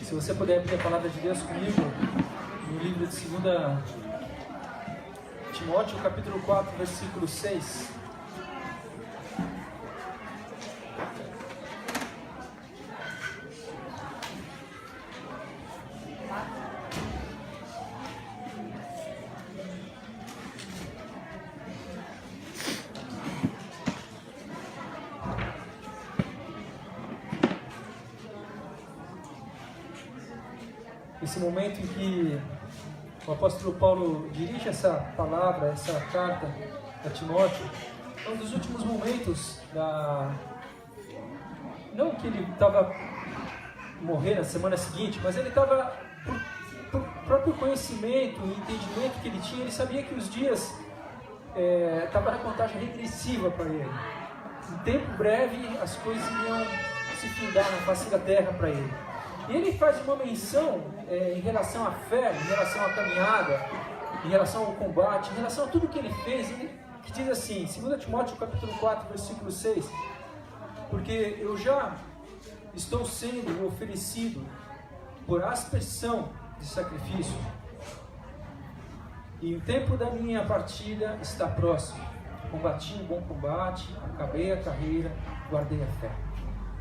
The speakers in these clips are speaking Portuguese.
Se você puder abrir a palavra de Deus comigo, no livro de 2 Timóteo, capítulo 4, versículo 6. Esse momento em que o apóstolo Paulo dirige essa palavra, essa carta a Timóteo, é um dos últimos momentos não que ele estava morrer na semana seguinte, mas ele estava, por próprio conhecimento e entendimento que ele tinha, ele sabia que os dias estavam na contagem regressiva para ele. Em tempo breve, as coisas iriam se findar na face da terra para ele. E ele faz uma menção em relação à fé, em relação à caminhada, em relação ao combate, em relação a tudo que ele fez, que diz assim, 2 Timóteo capítulo 4, versículo 6, porque eu já estou sendo oferecido por aspersão de sacrifício, e o tempo da minha partida está próximo. Combati um bom combate, acabei a carreira, guardei a fé.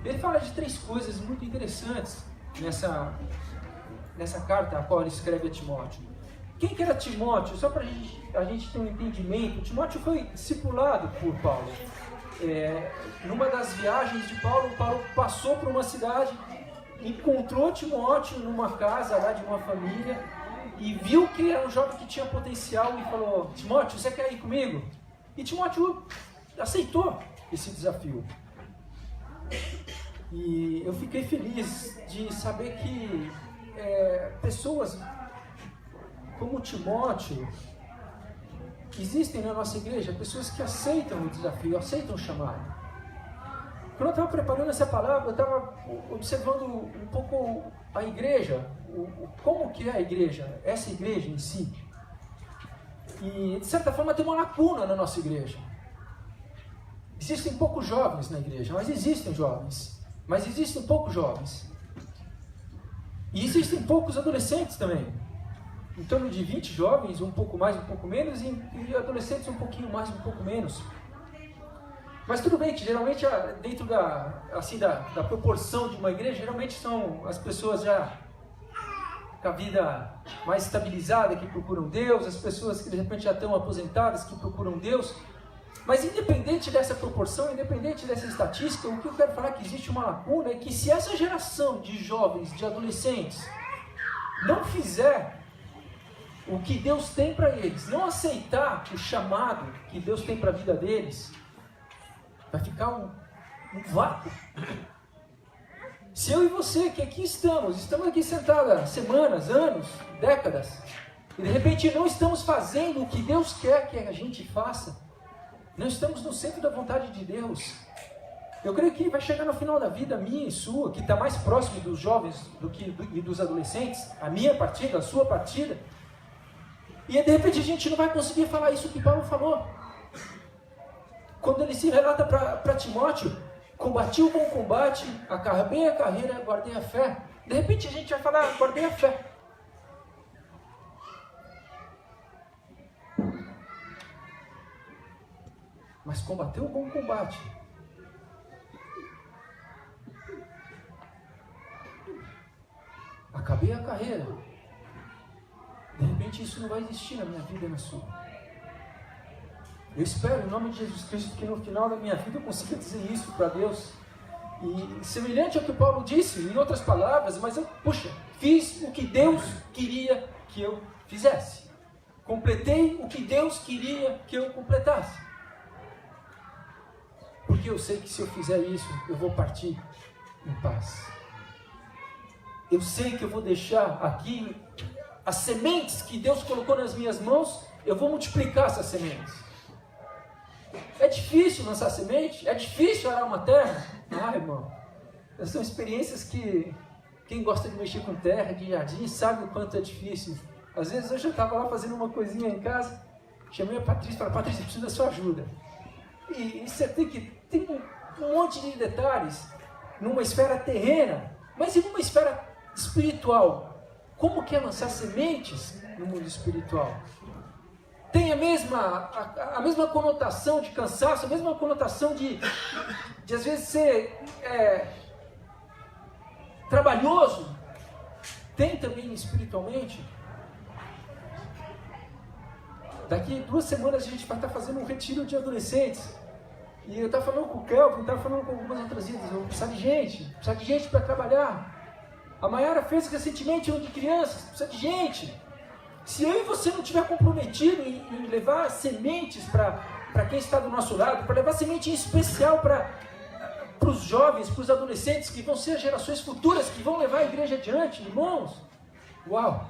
Ele fala de 3 coisas muito interessantes nessa carta a qual ele escreve a Timóteo. Quem que era Timóteo? Só para a gente ter um entendimento, Timóteo foi discipulado por Paulo. Numa das viagens de Paulo passou por uma cidade, encontrou Timóteo numa casa lá de uma família e viu que era um jovem que tinha potencial e falou: Timóteo, você quer ir comigo? E Timóteo aceitou esse desafio. E eu fiquei feliz de saber que pessoas como Timóteo existem na nossa igreja, pessoas que aceitam o desafio, aceitam o chamado. Quando eu estava preparando essa palavra, eu estava observando um pouco a igreja, como que é a igreja, essa igreja em si. E de certa forma tem uma lacuna na nossa igreja. Existem poucos jovens na igreja, mas existem jovens. Mas existem poucos jovens. E existem poucos adolescentes também. Em torno de 20 jovens, um pouco mais, um pouco menos, e adolescentes um pouquinho mais, um pouco menos. Mas tudo bem que geralmente dentro da proporção de uma igreja, geralmente são as pessoas já com a vida mais estabilizada que procuram Deus, as pessoas que de repente já estão aposentadas que procuram Deus. Mas independente dessa proporção, independente dessa estatística, o que eu quero falar é que existe uma lacuna, é que se essa geração de jovens, de adolescentes, não fizer o que Deus tem para eles, não aceitar o chamado que Deus tem para a vida deles, vai ficar um vácuo. Se eu e você que aqui estamos aqui sentados há semanas, anos, décadas, e de repente não estamos fazendo o que Deus quer que a gente faça, não estamos no centro da vontade de Deus. Eu creio que vai chegar no final da vida minha e sua, que está mais próximo dos jovens e dos adolescentes, a minha partida, a sua partida, e de repente a gente não vai conseguir falar isso que Paulo falou. Quando ele se relata para Timóteo: combati o bom combate, acabei a carreira, guardei a fé. De repente a gente vai falar: guardei a fé. Mas combateu o bom combate. Acabei a carreira. De repente isso não vai existir na minha vida e na sua. Eu espero, em nome de Jesus Cristo, que no final da minha vida eu consiga dizer isso para Deus. E semelhante ao que Paulo disse, em outras palavras, mas eu, fiz o que Deus queria que eu fizesse. Completei o que Deus queria que eu completasse. Porque eu sei que se eu fizer isso, eu vou partir em paz. Eu sei que eu vou deixar aqui as sementes que Deus colocou nas minhas mãos, eu vou multiplicar essas sementes. É difícil lançar semente? É difícil arar uma terra? Ah, irmão, essas são experiências que quem gosta de mexer com terra, de jardim, sabe o quanto é difícil. Às vezes eu já estava lá fazendo uma coisinha em casa, chamei a Patrícia e falei: Patrícia, eu preciso da sua ajuda. E você tem um monte de detalhes numa esfera terrena, mas e numa esfera espiritual, como que é lançar sementes no mundo espiritual? Tem a mesma conotação de cansaço, a mesma conotação de às vezes ser trabalhoso. Tem também espiritualmente. Daqui 2 semanas a gente vai estar fazendo um retiro de adolescentes. E eu estava falando com o Kelvin, estava falando com algumas outras vidas. Eu preciso de gente para trabalhar. A Mayara fez recentemente um de crianças, precisa de gente. Se eu e você não estiver comprometido em levar sementes para quem está do nosso lado, para levar semente em especial para os jovens, para os adolescentes, que vão ser gerações futuras, que vão levar a igreja adiante, irmãos, uau!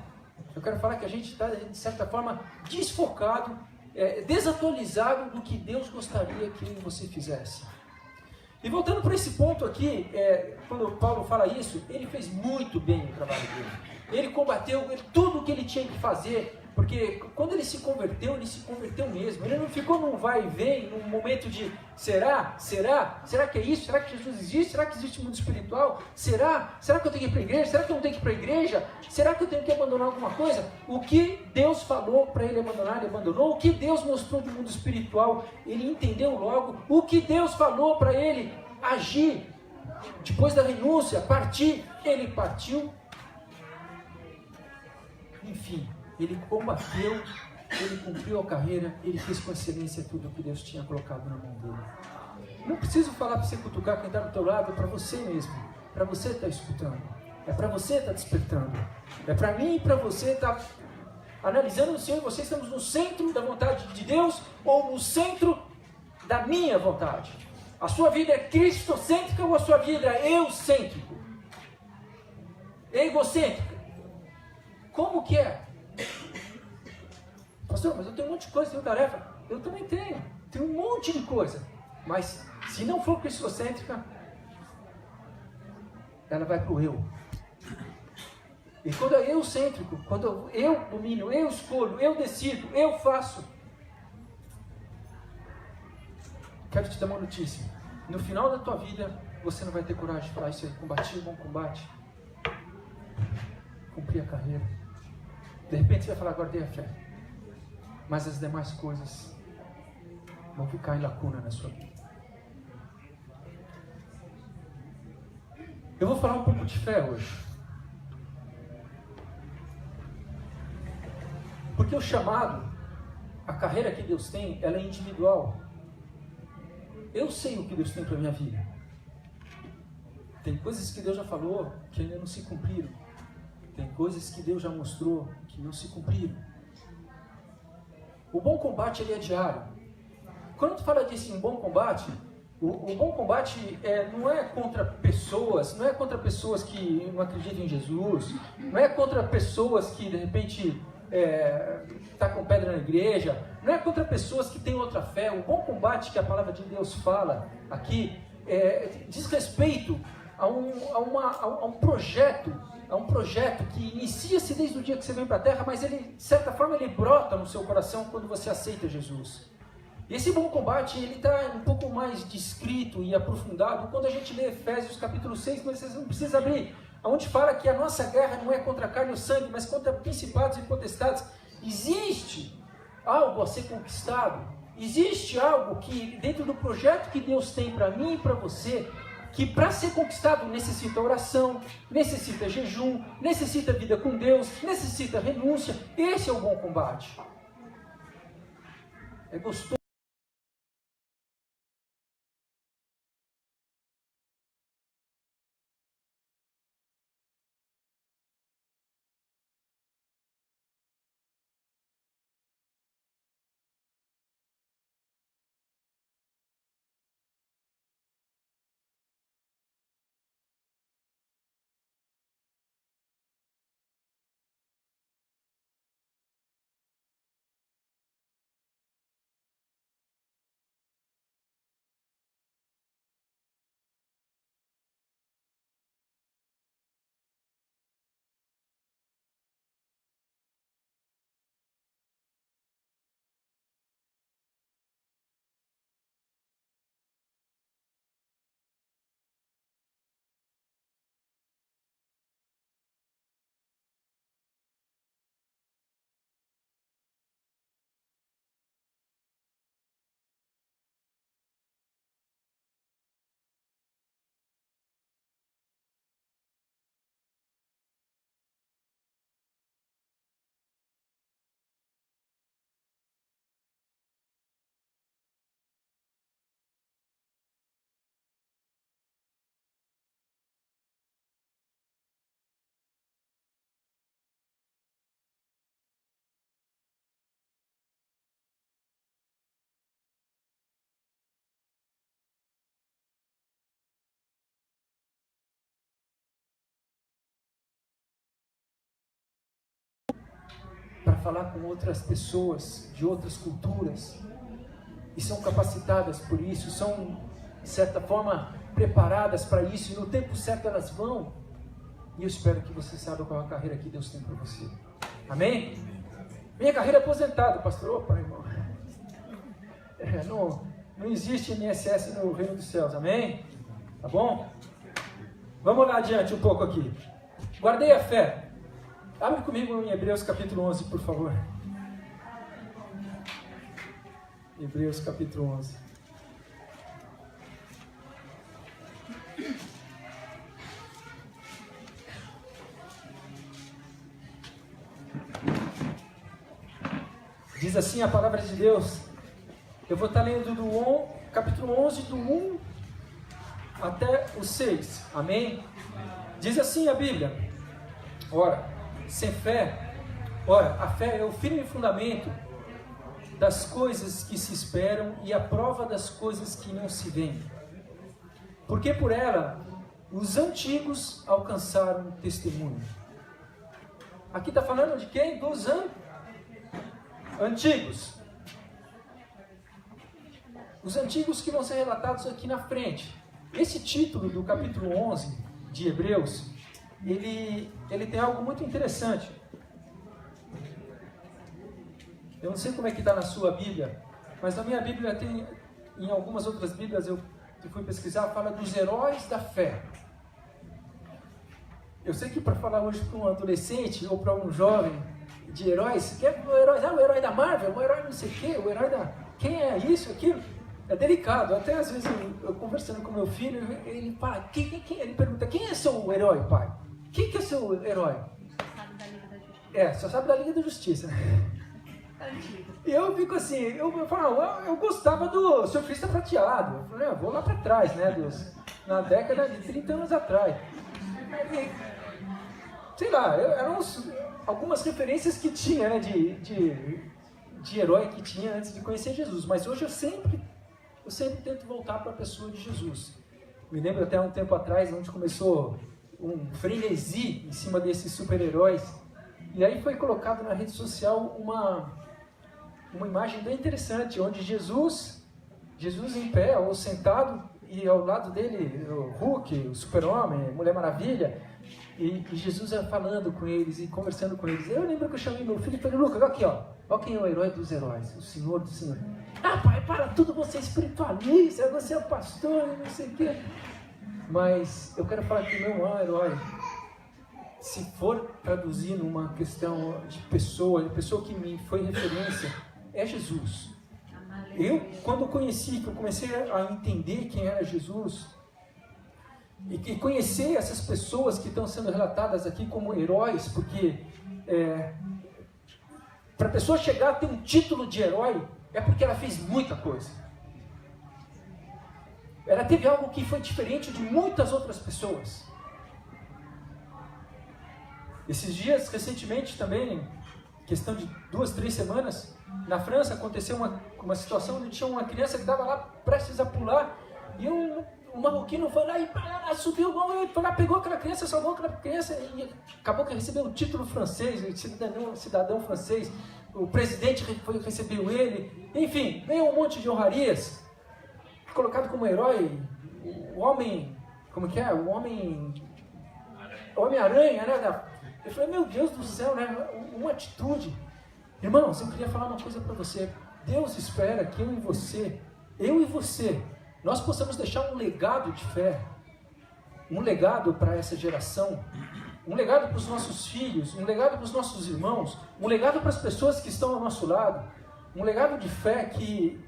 Eu quero falar que a gente está, de certa forma, desfocado, desatualizado do que Deus gostaria que você fizesse. E voltando para esse ponto aqui, quando Paulo fala isso, ele fez muito bem o trabalho dele. Ele combateu tudo o que ele tinha que fazer, porque quando ele se converteu mesmo. Ele não ficou num vai e vem, num momento de será que é isso? Será que Jesus existe? Será que existe um mundo espiritual? Será que eu tenho que ir para a igreja? Será que eu não tenho que ir para a igreja? Será que eu tenho que abandonar alguma coisa? O que Deus falou para ele abandonar, ele abandonou. O que Deus mostrou do mundo espiritual, ele entendeu logo. O que Deus falou para ele agir, depois da renúncia, partir, ele partiu. Enfim, ele combateu, ele cumpriu a carreira, ele fez com excelência tudo o que Deus tinha colocado na mão dele. Não preciso falar para você cutucar quem está do teu lado, é para você mesmo, para você estar escutando, é para você estar despertando, é para mim e para você estar analisando se eu e você estamos no centro da vontade de Deus ou no centro da minha vontade. A sua vida é cristocêntrica ou a sua vida é eucêntrica? Egocêntrica? Como que é? Pastor, mas eu tenho um monte de coisa, tenho tarefa. Eu também tenho um monte de coisa. Mas se não for cristocêntrica, ela vai para o eu. E quando é eucêntrico, quando eu domino, eu escolho, eu decido, eu faço. Quero te dar uma notícia. No final da tua vida, você não vai ter coragem de falar isso aí. Combati o bom combate. Cumpri a carreira. De repente você vai falar, guardei a fé. Mas as demais coisas vão ficar em lacuna na sua vida. Eu vou falar um pouco de fé hoje. Porque o chamado, a carreira que Deus tem, ela é individual. Eu sei o que Deus tem para a minha vida. Tem coisas que Deus já falou que ainda não se cumpriram. Tem coisas que Deus já mostrou que não se cumpriram. O bom combate, ele é diário. Quando tu fala disso em bom combate, o bom combate não é contra pessoas, não é contra pessoas que não acreditam em Jesus, não é contra pessoas que de repente tacam pedra na igreja, não é contra pessoas que têm outra fé. O bom combate que a palavra de Deus fala aqui diz respeito a um projeto que inicia-se desde o dia que você vem para a terra, mas ele, de certa forma, ele brota no seu coração quando você aceita Jesus. E esse bom combate, ele está um pouco mais descrito e aprofundado quando a gente lê Efésios capítulo 6, mas vocês não precisam abrir, onde fala que a nossa guerra não é contra a carne e o sangue, mas contra principados e potestades. Existe algo a ser conquistado, existe algo que, dentro do projeto que Deus tem para mim e para você, que para ser conquistado necessita oração, necessita jejum, necessita vida com Deus, necessita renúncia. Esse é o bom combate. É gostoso. para falar com outras pessoas de outras culturas e são capacitadas por isso, são de certa forma preparadas para isso, e no tempo certo elas vão. E eu espero que você saiba qual é a carreira que Deus tem para você. Amém? Minha carreira é aposentada, pastor. Opa, irmão. Não existe INSS no reino dos céus, amém? Tá bom? Vamos lá adiante um pouco aqui. Guardei a fé. Abre comigo em Hebreus capítulo 11, por favor. Hebreus capítulo 11. Diz assim a palavra de Deus. Eu vou estar lendo do capítulo 11, do 1 até o 6. Amém? Diz assim a Bíblia. Ora, sem fé, a fé é o firme fundamento das coisas que se esperam e a prova das coisas que não se veem. Porque por ela os antigos alcançaram testemunho. Aqui está falando de quem? Dos antigos. Os antigos que vão ser relatados aqui na frente. Esse título do capítulo 11 de Hebreus, ele tem algo muito interessante. Eu não sei como é que está na sua Bíblia, mas na minha Bíblia tem, em algumas outras Bíblias eu fui pesquisar, fala dos heróis da fé. Eu sei que para falar hoje para um adolescente ou para um jovem de heróis, quer o herói da Marvel, o herói não sei o quê, o herói da... Quem é isso, aquilo? É delicado. Até às vezes eu conversando com meu filho, ele fala, ele pergunta, quem é seu herói, pai? Quem que é seu herói? Só sabe da Liga da Justiça. Só sabe da Liga da Justiça. E eu fico assim, eu falo, eu gostava do Surfista Prateado. Eu falei, vou lá para trás, né, Deus? Na década de 30 anos atrás. Sei lá, eram algumas referências que tinha, né, de herói que tinha antes de conhecer Jesus. Mas hoje eu sempre tento voltar para a pessoa de Jesus. Me lembro até um tempo atrás, onde começou um frenesi em cima desses super-heróis. E aí foi colocado na rede social uma imagem bem interessante, onde Jesus em pé, ou sentado, e ao lado dele o Hulk, o Super-Homem, a Mulher Maravilha, e Jesus falando com eles e conversando com eles. Eu lembro que eu chamei meu filho e falei, Lucas, olha aqui, ó quem é o herói dos heróis, o Senhor do Senhor. Pai, para tudo, você é espiritualista, você é pastor, não sei o quê. Mas eu quero falar que o meu maior herói, se for traduzir numa questão de pessoa que me foi referência, é Jesus. Eu, quando conheci, que eu comecei a entender quem era Jesus, e conhecer essas pessoas que estão sendo relatadas aqui como heróis, porque para a pessoa chegar a ter um título de herói, é porque ela fez muita coisa. Ela teve algo que foi diferente de muitas outras pessoas. Esses dias, recentemente também, questão de 2, 3 semanas, na França aconteceu uma situação onde tinha uma criança que estava lá prestes a pular, e um marroquino foi lá e subiu, foi lá, pegou aquela criança, salvou aquela criança, e acabou que recebeu o título francês, cidadão francês, o presidente recebeu ele, enfim, veio um monte de honrarias, colocado como herói, o homem, como que é? O Homem-Aranha, né? Eu falei, meu Deus do céu, né? Uma atitude. Irmãos, eu queria falar uma coisa para você. Deus espera que eu e você, nós possamos deixar um legado de fé, um legado para essa geração, um legado para os nossos filhos, um legado para os nossos irmãos, um legado para as pessoas que estão ao nosso lado, um legado de fé que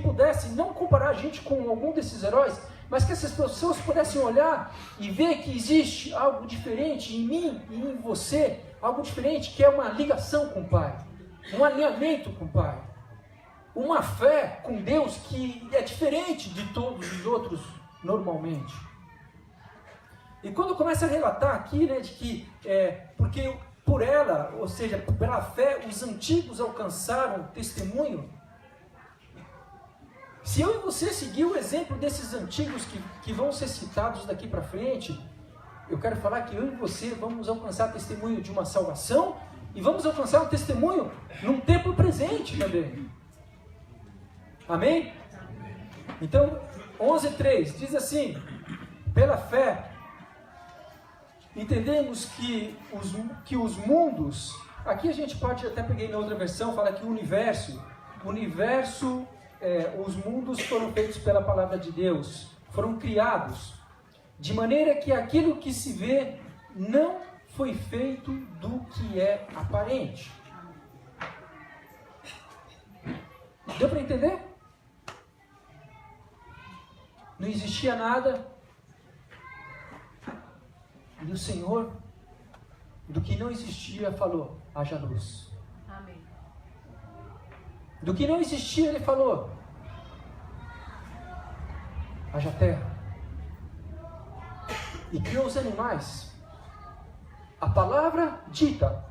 pudesse não comparar a gente com algum desses heróis, mas que essas pessoas pudessem olhar e ver que existe algo diferente em mim e em você, algo diferente que é uma ligação com o Pai, um alinhamento com o Pai, uma fé com Deus que é diferente de todos os outros normalmente. E quando começa a relatar aqui, né, de que porque por ela, ou seja, pela fé, os antigos alcançaram testemunho. Se eu e você seguir o exemplo desses antigos que vão ser citados daqui para frente, eu quero falar que eu e você vamos alcançar testemunho de uma salvação E vamos alcançar um testemunho num tempo presente também. Amém? Então, 11:3 diz assim: pela fé, entendemos que os mundos, aqui a gente pode, até peguei na outra versão, fala que o universo, os mundos foram feitos pela palavra de Deus, foram criados, de maneira que aquilo que se vê não foi feito do que é aparente. Deu para entender? Não existia nada, e o Senhor, do que não existia, falou: haja luz. Amém. Do que não existia, Ele falou: haja terra. E criou os animais. A palavra dita.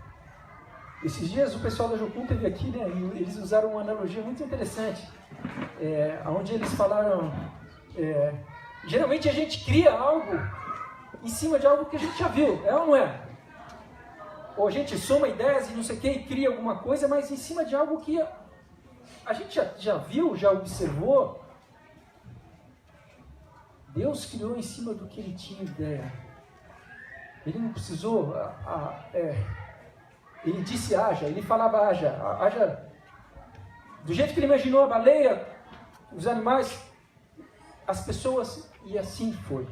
Esses dias o pessoal da Jocum teve aqui, né? E eles usaram uma analogia muito interessante. Onde eles falaram... geralmente a gente cria algo em cima de algo que a gente já viu. É ou não é? Ou a gente soma ideias e não sei o que e cria alguma coisa, mas em cima de algo que a gente já viu, já observou. Deus criou em cima do que Ele tinha ideia. Ele não precisou... Ele disse haja, Ele falava haja do jeito que Ele imaginou a baleia, os animais, as pessoas, e assim foi.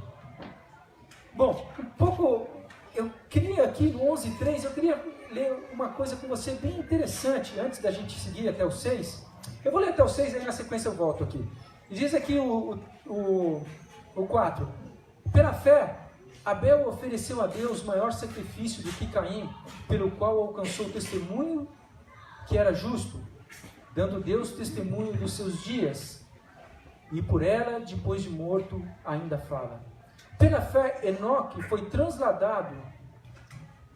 Bom, eu queria aqui no 11:3, eu queria ler uma coisa com você bem interessante, antes da gente seguir até o 6. Eu vou ler até o 6, aí na sequência eu volto aqui. E diz aqui o 4. Pela fé, Abel ofereceu a Deus maior sacrifício do que Caim, pelo qual alcançou o testemunho que era justo, dando Deus testemunho dos seus dias, e por ela, depois de morto, ainda fala. Pela fé, Enoque foi transladado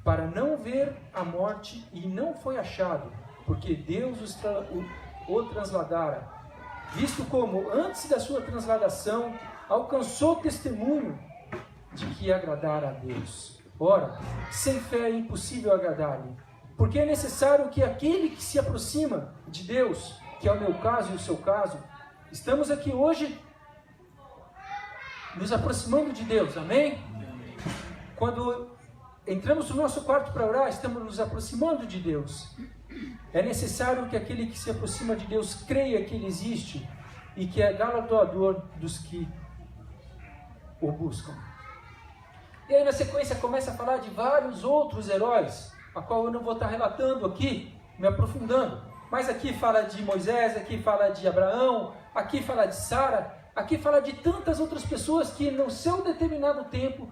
para não ver a morte e não foi achado, porque Deus o transladara, visto como, antes da sua transladação, alcançou testemunho de que agradara a Deus. Ora, sem fé é impossível agradar-lhe, porque é necessário que aquele que se aproxima de Deus, que é o meu caso e o seu caso, estamos aqui hoje nos aproximando de Deus, amém? Quando entramos no nosso quarto para orar, estamos nos aproximando de Deus. É necessário que aquele que se aproxima de Deus creia que Ele existe e que é galardoador dos que o buscam. E aí na sequência começa a falar de vários outros heróis, a qual eu não vou estar relatando aqui, me aprofundando. Mas aqui fala de Moisés, aqui fala de Abraão, aqui fala de Sara, aqui fala de tantas outras pessoas que no seu determinado tempo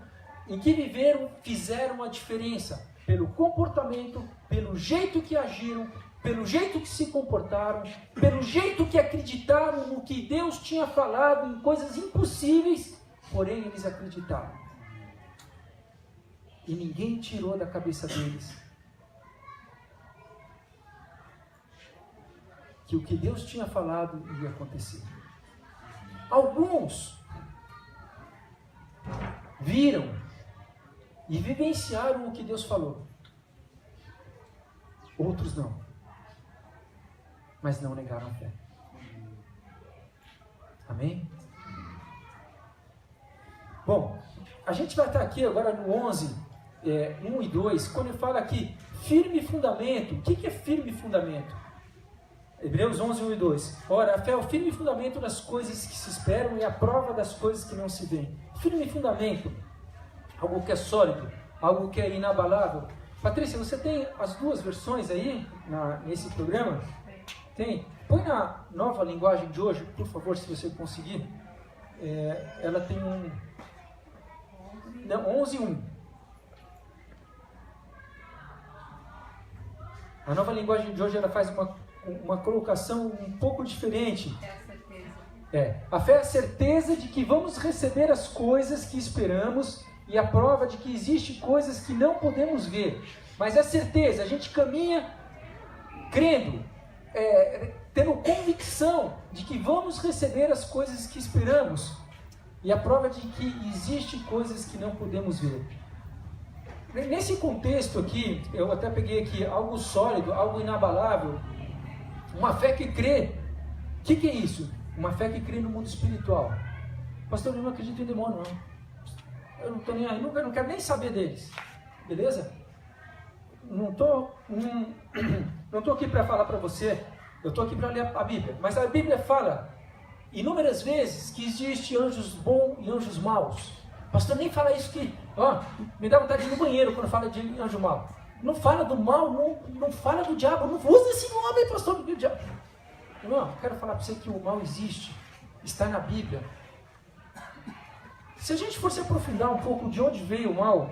em que viveram, fizeram a diferença. Pelo comportamento, pelo jeito que agiram, pelo jeito que se comportaram, pelo jeito que acreditaram no que Deus tinha falado, em coisas impossíveis, porém eles acreditaram. E ninguém tirou da cabeça deles que o que Deus tinha falado ia acontecer. Alguns viram e vivenciaram o que Deus falou. Outros não. Mas não negaram a fé. Amém? Bom, a gente vai estar aqui agora no 11, 1 e 2, quando ele fala aqui, firme fundamento. O que é firme fundamento? Hebreus 11, 1 e 2. Ora, a fé é o firme fundamento das coisas que se esperam e a prova das coisas que não se veem. Firme fundamento. Algo que é sólido, algo que é inabalável. Patrícia, você tem as duas versões aí nesse programa? Tem? Põe na nova linguagem de hoje, por favor, se você conseguir. Ela tem 11 e 1. A nova linguagem de hoje ela faz uma colocação um pouco diferente. É a certeza. A fé é a certeza de que vamos receber as coisas que esperamos e a prova de que existem coisas que não podemos ver. Mas é certeza, a gente caminha crendo, tendo convicção de que vamos receber as coisas que esperamos e a prova de que existem coisas que não podemos ver. Nesse contexto aqui, eu até peguei aqui algo sólido, algo inabalável, uma fé que crê. O que é isso? Uma fé que crê no mundo espiritual. Pastor, eu não acredito em demônio, não. Eu não estou nem aí, não quero nem saber deles. Beleza? Não estou aqui para falar para você, eu estou aqui para ler a Bíblia. Mas a Bíblia fala inúmeras vezes que existe anjos bons e anjos maus. Pastor, nem fala isso que, me dá vontade de ir no banheiro quando fala de anjo mau. Não fala do mal, não fala do diabo, não usa esse nome, pastor, do diabo. Não, eu quero falar para você que o mal existe, está na Bíblia. Se a gente for se aprofundar um pouco de onde veio o mal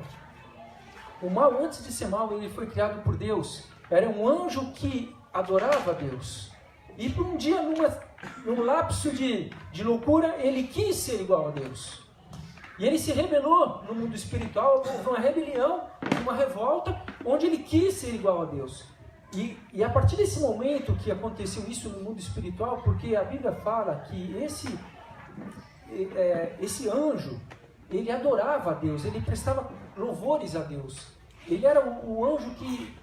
antes de ser mal, ele foi criado por Deus. Era um anjo que adorava a Deus. E por um dia, num lapso de loucura, ele quis ser igual a Deus. E ele se rebelou no mundo espiritual, houve uma rebelião, uma revolta, onde ele quis ser igual a Deus. E a partir desse momento que aconteceu isso no mundo espiritual, porque a Bíblia fala que esse anjo, ele adorava a Deus, ele prestava louvores a Deus. Ele era o anjo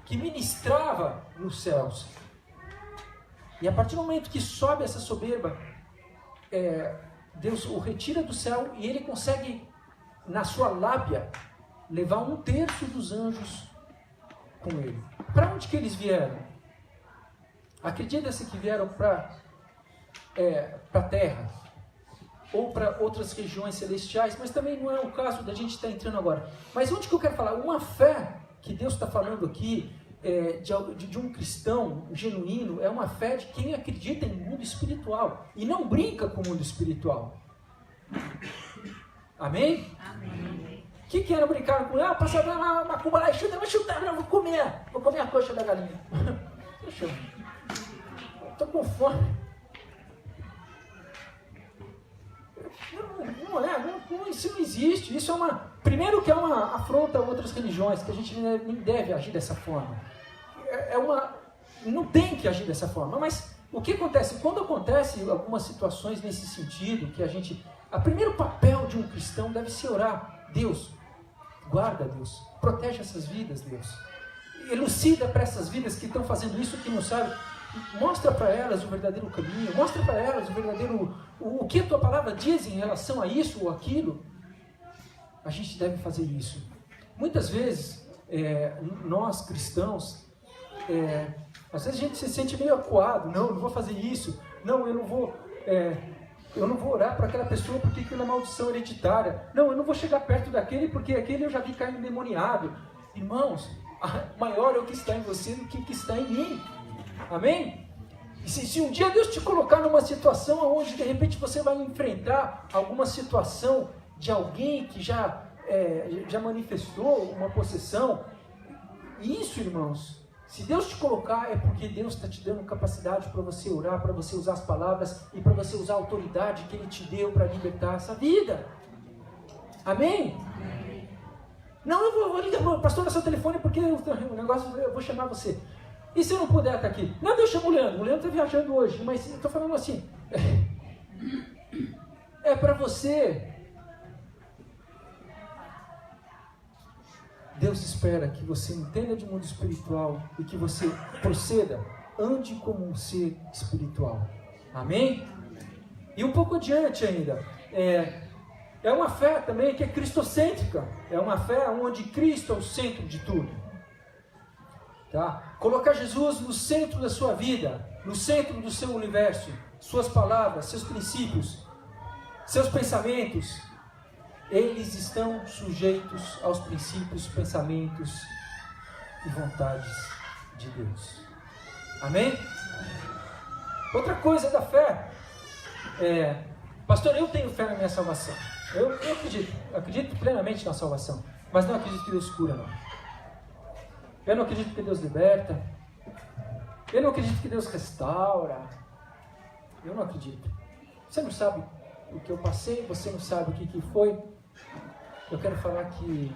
que ministrava nos céus. E a partir do momento que sobe essa soberba, Deus o retira do céu e ele consegue, na sua lábia, levar 1/3 dos anjos com ele. Para onde que eles vieram? Acredita-se que vieram para a terra ou para outras regiões celestiais, mas também não é o caso da gente estar entrando agora. Mas onde que eu quero falar? Uma fé que Deus está falando aqui, de um cristão genuíno, é uma fé de quem acredita em mundo espiritual e não brinca com o mundo espiritual. Amém? Amém. O que era brincar com ele? Passa uma macumba lá e chuta, vou comer a coxa da galinha. Deixa eu. Estou com fome. Isso não existe. Isso primeiro que é uma afronta a outras religiões, que a gente nem deve agir dessa forma. Não tem que agir dessa forma. Mas o que acontece? Quando acontece algumas situações nesse sentido, que o primeiro papel de um cristão deve ser orar. Deus, guarda, Deus, protege essas vidas, Deus. Elucida para essas vidas que estão fazendo isso, que não sabem. Mostra para elas o verdadeiro caminho, mostra para elas o que a tua palavra diz em relação a isso ou aquilo. A gente deve fazer isso. Muitas vezes, nós cristãos, às vezes a gente se sente meio acuado. Não vou fazer isso. Não, eu não vou orar para aquela pessoa porque aquilo é maldição hereditária. Não, eu não vou chegar perto daquele porque aquele eu já vi cair endemoniado. Irmãos, maior é o que está em você do que o que está em mim. Amém? E se um dia Deus te colocar numa situação onde de repente você vai enfrentar alguma situação de alguém que já manifestou uma possessão, isso, irmãos, se Deus te colocar é porque Deus está te dando capacidade para você orar, para você usar as palavras e para você usar a autoridade que Ele te deu para libertar essa vida. Amém? Não, eu vou ligar, pastor, no seu telefone porque o negócio, eu vou chamar você. E se eu não puder estar aqui? Não, Deus chama o Leandro está viajando hoje, mas eu estou falando assim, é para você. Deus espera que você entenda de mundo espiritual e que você proceda, ande como um ser espiritual. Amém? E um pouco adiante ainda, é uma fé também que é cristocêntrica, é uma fé onde Cristo é o centro de tudo. Tá? Colocar Jesus no centro da sua vida, no centro do seu universo, suas palavras, seus princípios, seus pensamentos, eles estão sujeitos aos princípios, pensamentos e vontades de Deus. Amém? Outra coisa da fé pastor, eu tenho fé na minha salvação. Eu acredito plenamente na salvação, mas não acredito que Deus cura, não. Eu não acredito que Deus liberta. Eu não acredito que Deus restaura. Eu não acredito. Você não sabe o que eu passei, você não sabe o que foi. Eu quero falar que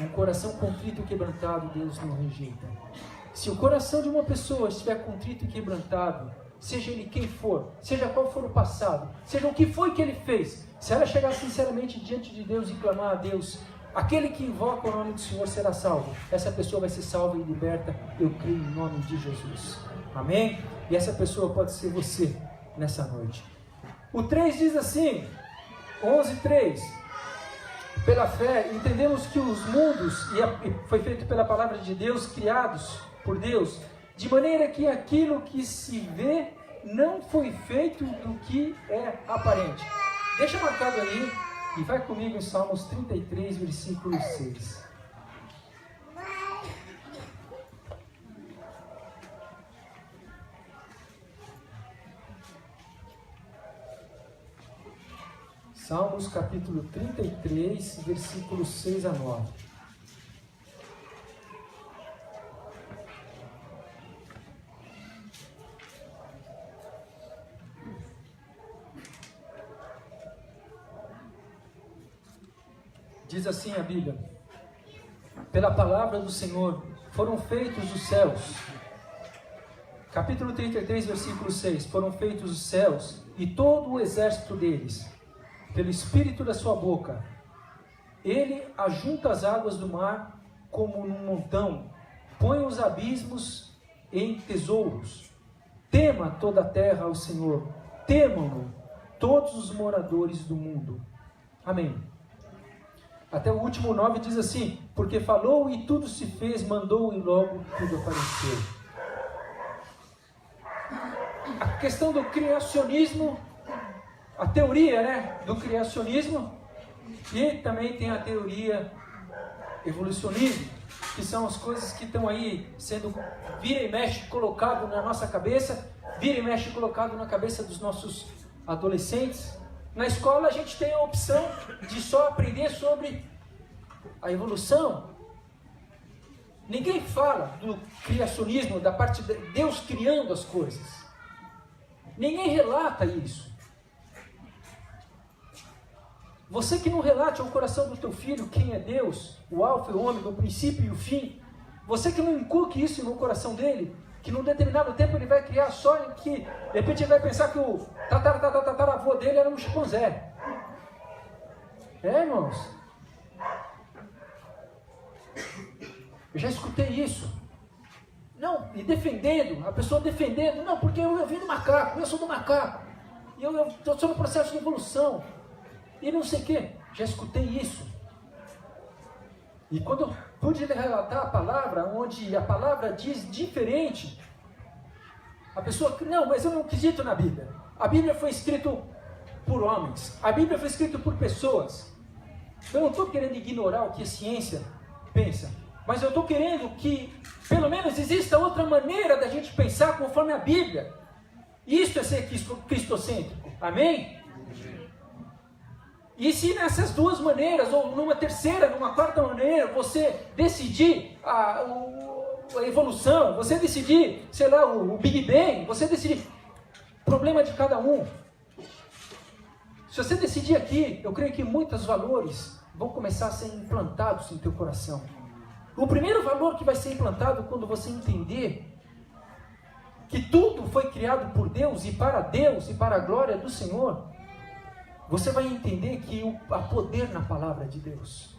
um coração contrito e quebrantado, Deus não rejeita. Se o coração de uma pessoa estiver contrito e quebrantado, seja ele quem for, seja qual for o passado, seja o que foi que ele fez, se ela chegar sinceramente diante de Deus e clamar a Deus, Aquele que invoca o nome do Senhor será salvo. Essa pessoa vai ser salva e liberta, eu creio em nome de Jesus. Amém? E essa pessoa pode ser você nessa noite. O 3 diz assim, 11:3. Pela fé, entendemos que os mundos, foi feito pela palavra de Deus, criados por Deus, de maneira que aquilo que se vê não foi feito do que é aparente. Deixa marcado aí e vai comigo em Salmos 33, versículo 6. Salmos capítulo 33, versículos 6 a 9. Diz assim a Bíblia: pela palavra do Senhor foram feitos os céus. Capítulo 33, versículo 6. Foram feitos os céus e todo o exército deles, pelo Espírito da sua boca. Ele ajunta as águas do mar como num montão, põe os abismos em tesouros. Tema toda a terra ao Senhor, temam-no todos os moradores do mundo. Amém. Até o último 9 diz assim: porque falou e tudo se fez, mandou e logo tudo apareceu. A questão do criacionismo, a teoria, do criacionismo, e também tem a teoria evolucionismo, que são as coisas que estão aí sendo vira e mexe colocado na nossa cabeça, vira e mexe colocado na cabeça dos nossos adolescentes. Na escola a gente tem a opção de só aprender sobre a evolução. Ninguém fala do criacionismo, da parte de Deus criando as coisas. Ninguém relata isso. Você que não relate ao coração do teu filho quem é Deus, o alfa e o ômega, o princípio e o fim, você que não inculque isso no coração dele, que num determinado tempo ele vai criar só em que, de repente ele vai pensar que o tataravô dele era um chimpanzé. Irmãos? Eu já escutei isso. Não, e defendendo, a pessoa defendendo, não, porque eu vim do macaco, eu sou do macaco, e eu sou no processo de evolução, e não sei o que, já escutei isso. E quando eu pude relatar a palavra, onde a palavra diz diferente, a pessoa, não, mas eu não acredito na Bíblia. A Bíblia foi escrita por homens, a Bíblia foi escrita por pessoas. Eu não estou querendo ignorar o que a ciência pensa, mas eu estou querendo que, pelo menos, exista outra maneira da gente pensar conforme a Bíblia. Isso é ser cristocêntrico. Amém? E se nessas duas maneiras, ou numa terceira, numa quarta maneira, você decidir a evolução, você decidir, sei lá, o Big Bang, você decidir, problema de cada um. Se você decidir aqui, eu creio que muitos valores vão começar a ser implantados no teu coração. O primeiro valor que vai ser implantado quando você entender que tudo foi criado por Deus e para a glória do Senhor, você vai entender que há poder na palavra de Deus.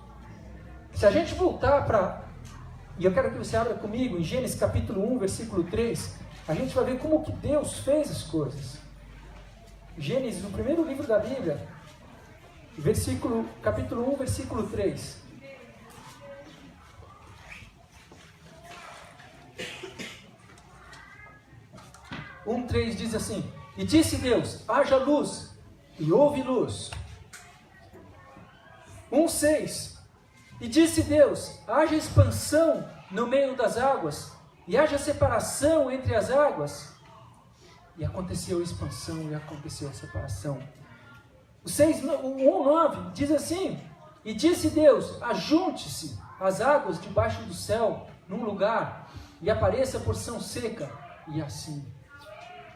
Se a gente voltar para, e eu quero que você abra comigo em Gênesis capítulo 1, versículo 3, a gente vai ver como que Deus fez as coisas. Gênesis, no primeiro livro da Bíblia, capítulo 1, versículo 3. (1:3) 1:3 diz assim: e disse Deus, haja luz, e houve luz. 1:6 e disse Deus, haja expansão no meio das águas, e haja separação entre as águas. E aconteceu a expansão e aconteceu a separação. O 1:9 diz assim: e disse Deus, ajunte-se as águas debaixo do céu num lugar, e apareça porção seca. E assim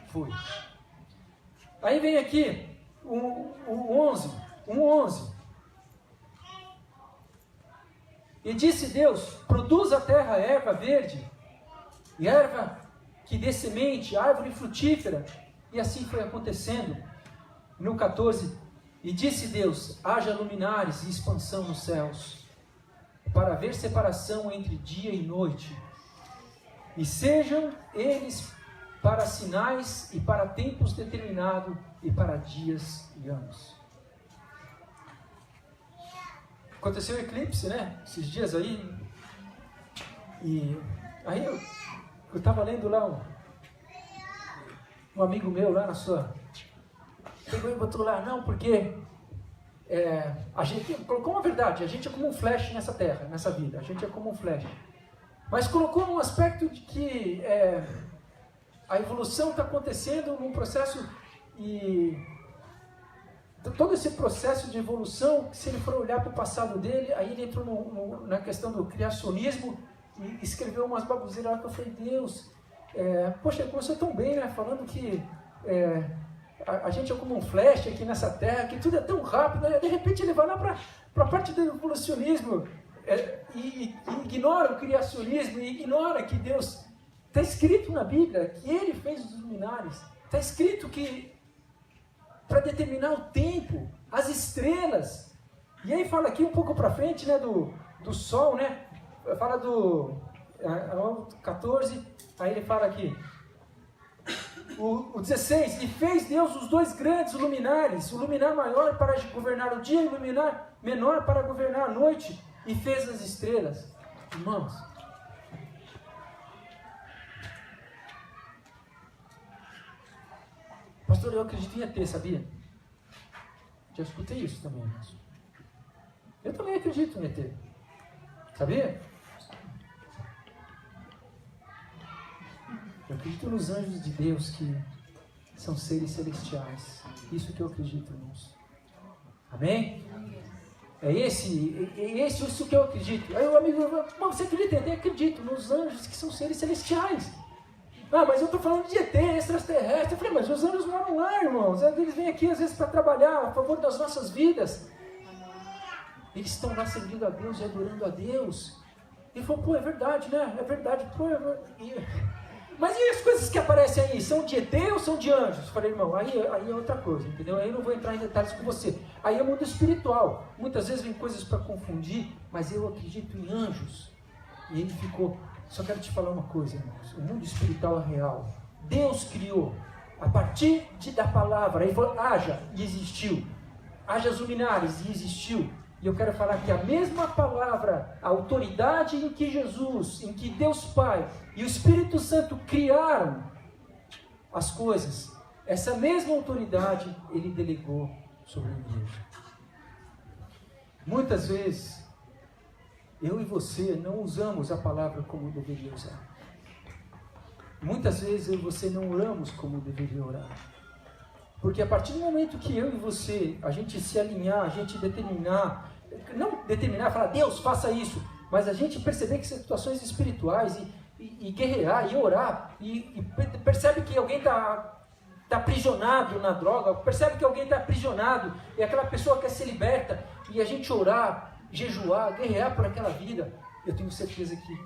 foi. Aí vem aqui o 1:11. E disse Deus, produz a terra erva verde, e erva que dê semente, árvore frutífera. E assim foi acontecendo. No 14, e disse Deus, haja luminares e expansão nos céus. para haver separação entre dia e noite, e sejam eles para sinais e para tempos determinados e para dias e anos. Aconteceu o eclipse, né? Esses dias aí. E aí eu estava lendo lá um amigo meu lá na sua... Pegou e botou lá, não, porque a gente colocou uma verdade, a gente é como um flash nessa terra, nessa vida, a gente é como um flash. Mas colocou um aspecto de que a evolução está acontecendo num processo e todo esse processo de evolução, se ele for olhar para o passado dele, aí ele entrou na questão do criacionismo e escreveu umas baboseiras lá que eu falei, Deus, poxa, ele começou tão bem, né, falando que a gente é como um flash aqui nessa terra, que tudo é tão rápido, né? De repente ele vai lá para a parte do evolucionismo e ignora o criacionismo, e ignora que Deus, está escrito na Bíblia que Ele fez os luminares, está escrito que para determinar o tempo, as estrelas, e aí fala aqui um pouco para frente, né, do Sol, né, fala do 14, aí ele fala aqui, o 16, e fez Deus os dois grandes luminares, o luminar maior para governar o dia e o luminar menor para governar a noite, e fez as estrelas. Irmãos, pastor, eu acredito em ET, sabia? Já escutei isso também, irmãos. Eu também acredito em ET, sabia? Eu acredito nos anjos de Deus que são seres celestiais. Isso que eu acredito, irmãos. Amém? É isso que eu acredito. Aí o amigo falou, mas você acredita em ET? Eu acredito nos anjos que são seres celestiais. Ah, mas eu estou falando de ET, extraterrestre. Eu falei, mas os anjos moram lá, irmãos. Eles vêm aqui às vezes para trabalhar a favor das nossas vidas. Eles estão lá servindo a Deus e adorando a Deus. Ele falou, pô, é verdade, né? É verdade. Pô, Mas e as coisas que aparecem aí? São de ET ou são de anjos? Eu falei, irmão, aí é outra coisa, entendeu? Aí eu não vou entrar em detalhes com você. Aí é mundo espiritual. Muitas vezes vem coisas para confundir, mas eu acredito em anjos. E ele ficou... Só quero te falar uma coisa, irmãos. O mundo espiritual é real. Deus criou. A partir da palavra, ele falou, haja, e existiu. Haja os luminares, e existiu. E eu quero falar que a mesma palavra, a autoridade em que Jesus, em que Deus Pai e o Espírito Santo criaram as coisas, essa mesma autoridade ele delegou sobre a igreja. Muitas vezes, eu e você não usamos a palavra como deveria usar. Muitas vezes eu e você não oramos como deveria orar. Porque a partir do momento que eu e você, a gente se alinhar, a gente determinar, não determinar, falar, Deus, faça isso, mas a gente perceber que situações espirituais e guerrear e orar, e percebe que alguém está aprisionado na droga, percebe que alguém está aprisionado, e aquela pessoa quer ser liberta, e a gente orar, jejuar, guerrear por aquela vida, eu tenho certeza que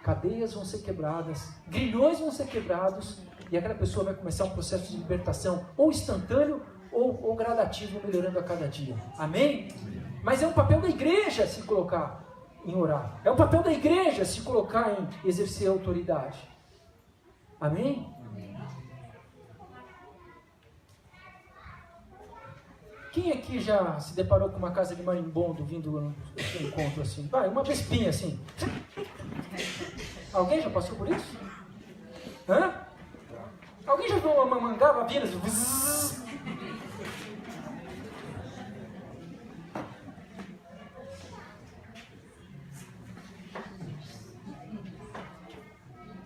cadeias vão ser quebradas, grilhões vão ser quebrados, e aquela pessoa vai começar um processo de libertação, ou instantâneo, ou gradativo, melhorando a cada dia. Amém? Mas é um papel da igreja se colocar em orar. É um papel da igreja se colocar em exercer a autoridade. Amém? Quem aqui já se deparou com uma casa de marimbondo vindo no encontro assim? Vai, uma vespinha assim. Alguém já passou por isso? Hã? Alguém já viu uma mangava vindo assim?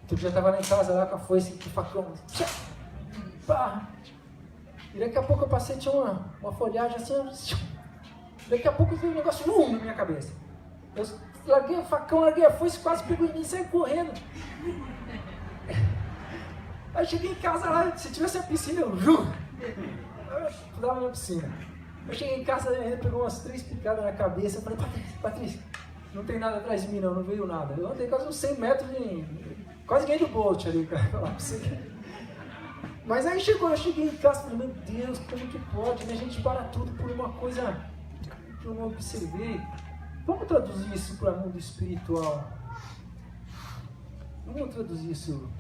Eu já estava lá em casa lá com a foice, com o facão. Pá! E daqui a pouco eu passei, tinha uma folhagem assim. Daqui a pouco veio um negócio na minha cabeça. Eu larguei o facão, larguei a foice, quase pegou em mim e saí correndo. Aí cheguei em casa lá, se tivesse a piscina, eu pulava na piscina. Eu cheguei em casa, ele pegou umas 3 picadas na cabeça. Eu falei, Patrícia, não tem nada atrás de mim não veio nada. Eu andei quase uns 100 metros, quase ganhei do Bolt ali, cara, falar pra você. Mas aí eu cheguei em casa e falei, meu Deus, como que pode? A gente para tudo por uma coisa que eu não observei. Vamos traduzir isso para o mundo espiritual. Vamos traduzir isso.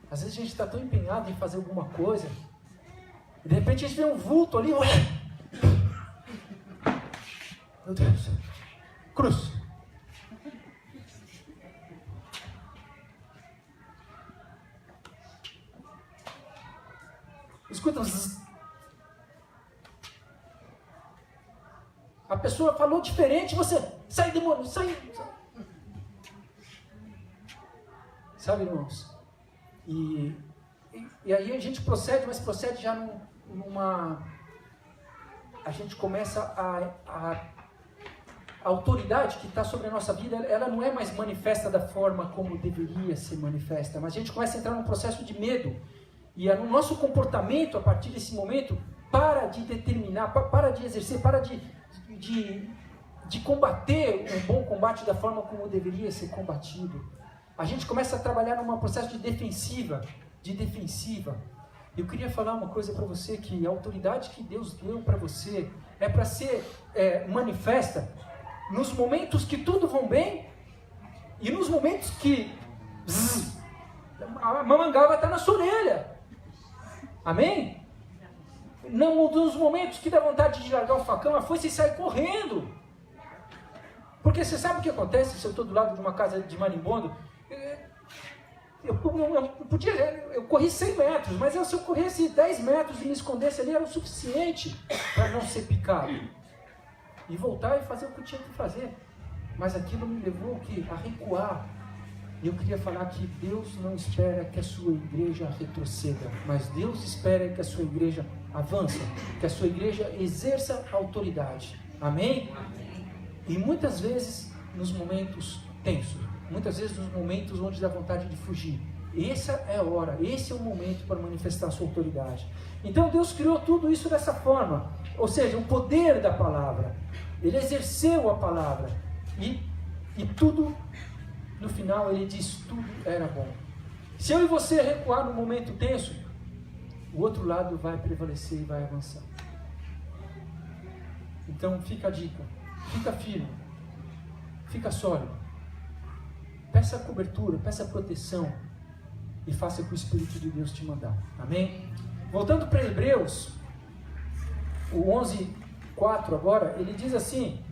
Às vezes a gente está tão empenhado em fazer alguma coisa, e de repente a gente vê um vulto ali, ué! Meu Deus! Cruz! Escuta, a pessoa falou diferente, você sai, demônio, sai. Sabe, irmãos? E aí a gente procede, mas procede já numa... A gente começa a autoridade que está sobre a nossa vida, ela não é mais manifesta da forma como deveria ser manifesta, mas a gente começa a entrar num processo de medo. E no nosso comportamento, a partir desse momento, para de determinar, para de exercer, para de combater um bom combate da forma como deveria ser combatido. A gente começa a trabalhar num processo de defensiva. Eu queria falar uma coisa para você, que a autoridade que Deus deu para você é para ser manifesta nos momentos que tudo vão bem e nos momentos que a mamangava está na sua orelha. Amém? Não, nos momentos que dá vontade de largar o facão, a foice e sair correndo. Porque você sabe o que acontece se eu estou do lado de uma casa de marimbondo? Eu corri 100 metros, mas se eu corresse 10 metros e me escondesse ali, era o suficiente para não ser picado. E voltar e fazer o que eu tinha que fazer. Mas aquilo me levou a recuar. E eu queria falar que Deus não espera que a sua igreja retroceda, mas Deus espera que a sua igreja avance, que a sua igreja exerça autoridade. Amém? E muitas vezes nos momentos tensos, muitas vezes nos momentos onde dá vontade de fugir, essa é a hora, esse é o momento para manifestar a sua autoridade. Então Deus criou tudo isso dessa forma, ou seja, o poder da palavra. Ele exerceu a palavra e tudo, no final ele diz, tudo era bom. Se eu e você recuar no momento tenso, o outro lado vai prevalecer e vai avançar. Então fica a dica, fica firme, fica sólido, peça cobertura, peça proteção e faça o que o Espírito de Deus te mandar. Amém? Voltando para Hebreus, o 11:4 agora, ele diz assim,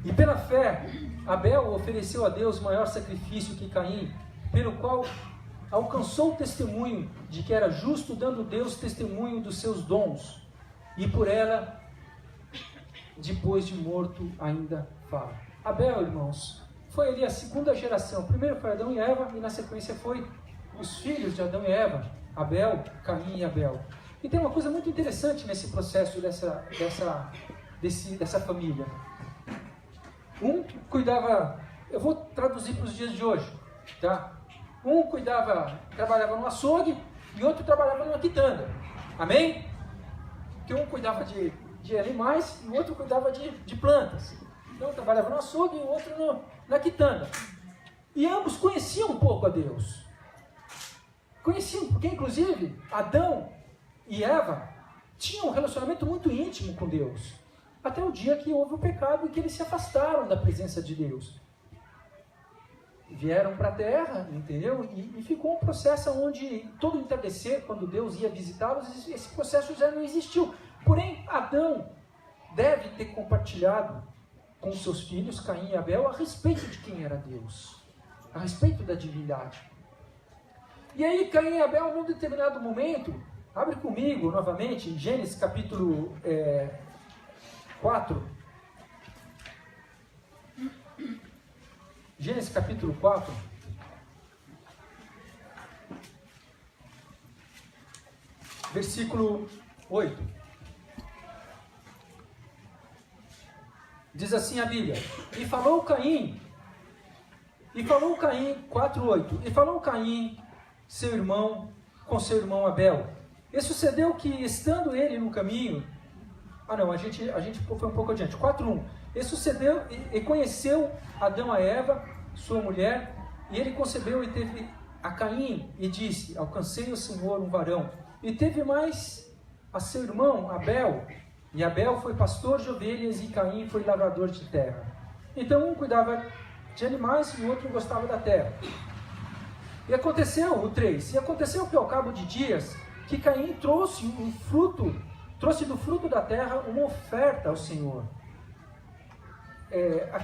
e pela fé, Abel ofereceu a Deus maior sacrifício que Caim, pelo qual alcançou o testemunho de que era justo, dando Deus testemunho dos seus dons, e por ela, depois de morto, ainda fala. Abel, irmãos, foi ali a segunda geração. Primeiro foi Adão e Eva, e na sequência foi os filhos de Adão e Eva, Abel, Caim e Abel. E tem uma coisa muito interessante nesse processo dessa família. Um cuidava, eu vou traduzir para os dias de hoje, tá? Um trabalhava no açougue e outro trabalhava numa quitanda. Amém? Que um cuidava de animais e o outro cuidava de plantas. Então um trabalhava no açougue e o outro na quitanda. E ambos conheciam um pouco a Deus. Conheciam, porque inclusive Adão e Eva tinham um relacionamento muito íntimo com Deus. Até o dia que houve o pecado e que eles se afastaram da presença de Deus. Vieram para a terra, entendeu? E ficou um processo onde todo entardecer, quando Deus ia visitá-los, esse processo já não existiu. Porém, Adão deve ter compartilhado com seus filhos, Caim e Abel, a respeito de quem era Deus, a respeito da divindade. E aí, Caim e Abel, num determinado momento, abre comigo novamente, em Gênesis capítulo 4. Gênesis capítulo 4. Versículo 8. Diz assim a Bíblia: E falou Caim, 4:8. E falou Caim, seu irmão, com seu irmão Abel. E sucedeu que, estando ele no caminho, a gente foi um pouco adiante. 4:1. E sucedeu, e conheceu Adão a Eva, sua mulher, e ele concebeu e teve a Caim, e disse: Alcancei o Senhor um varão. E teve mais a seu irmão Abel, E Abel foi pastor de ovelhas e Caim foi lavrador de terra. Então um cuidava de animais e o outro gostava da terra. E aconteceu, o 3, e aconteceu que ao cabo de dias, que Caim trouxe do fruto da terra uma oferta ao Senhor.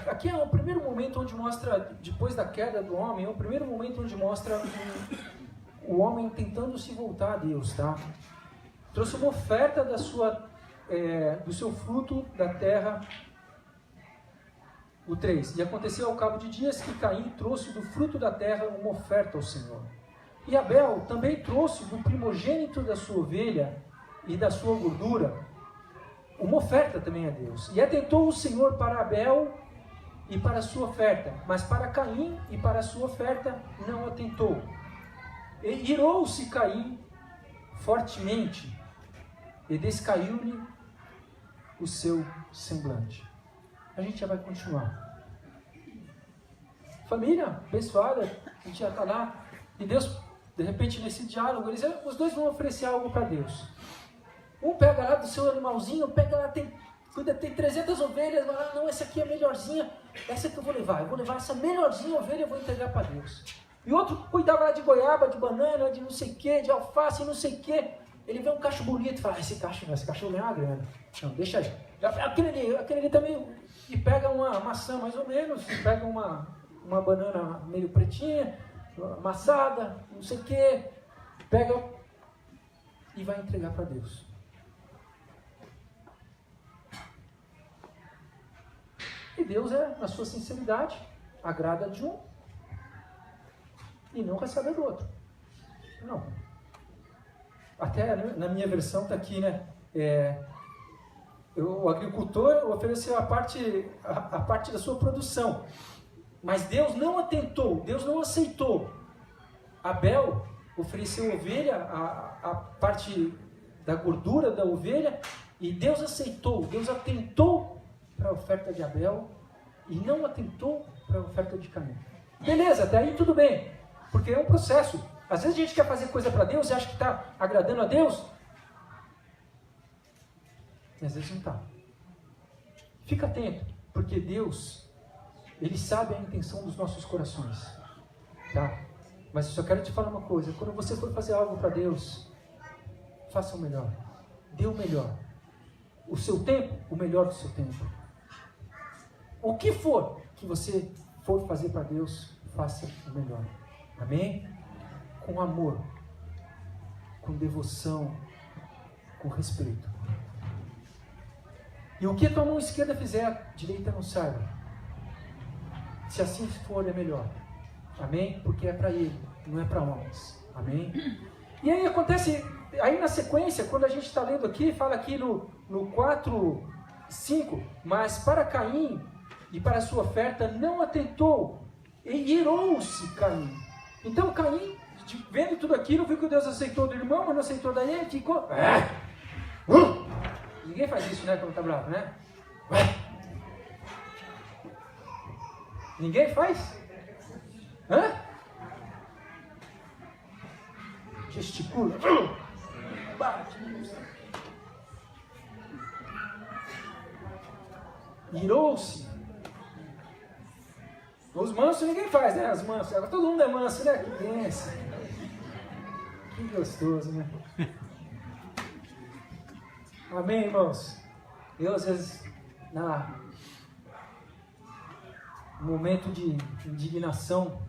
Aqui é o primeiro momento onde mostra, depois da queda do homem, é o primeiro momento onde mostra o homem tentando se voltar a Deus, tá? Trouxe uma oferta do seu fruto da terra. O 3, e aconteceu ao cabo de dias que Caim trouxe do fruto da terra uma oferta ao Senhor. E Abel também trouxe do primogênito da sua ovelha e da sua gordura uma oferta também a Deus. E atentou o Senhor para Abel e para a sua oferta, mas para Caim e para a sua oferta não atentou. E irou-se Caim fortemente e descaiu-lhe o seu semblante. A gente já vai continuar. Família abençoada, a gente já está lá. E Deus, de repente, nesse diálogo, os dois vão oferecer algo para Deus. Um pega lá do seu animalzinho, pega lá, tem 300 ovelhas, vai lá, não, essa aqui é a melhorzinha, essa que eu vou levar essa melhorzinha ovelha, eu vou entregar para Deus. E outro cuidava lá de goiaba, de banana, de não sei o que, de alface, não sei o que. Ele vê um cacho bonito e fala, esse cacho não é uma grana. Não, deixa aí. Aquele ali também... E pega uma maçã mais ou menos, pega uma banana meio pretinha, amassada, não sei o que, pega e vai entregar para Deus. E Deus, na sua sinceridade, agrada de um e não recebe do outro. Não. Até na minha versão está aqui, né? O agricultor ofereceu a parte da sua produção, mas Deus não atentou, Deus não aceitou. Abel ofereceu ovelha, a parte da gordura da ovelha, e Deus aceitou, Deus atentou para a oferta de Abel e não atentou para a oferta de Caim. Beleza, até aí tudo bem, porque é um processo. Às vezes a gente quer fazer coisa para Deus e acha que está agradando a Deus, e às vezes não está. Fica atento, porque Deus, Ele sabe a intenção dos nossos corações, tá? Mas eu só quero te falar uma coisa, quando você for fazer algo para Deus, faça o melhor, dê o melhor, o seu tempo, o melhor do seu tempo. O que for que você for fazer para Deus, faça o melhor, amém? Com amor, com devoção, com respeito. E o que a tua mão esquerda fizer, a direita não saiba. Se assim for, é melhor. Amém? Porque é para Ele, não é para homens. Amém? E aí acontece, aí na sequência, quando a gente está lendo aqui, fala aqui no 4:5, mas para Caim e para a sua oferta não atentou, e irou-se Caim. Então Caim, vendo tudo aquilo, viu que Deus aceitou do irmão, mas não aceitou da ele, ficou... Ninguém faz isso, né, quando está bravo, né? Ninguém faz? Hã? Gesticula. Bate. Irou-se. Os mansos ninguém faz, né? Os mansos. Agora todo mundo é manso, né? Que benção. Que gostoso, né? Amém, irmãos? Eu, às vezes, no momento de indignação,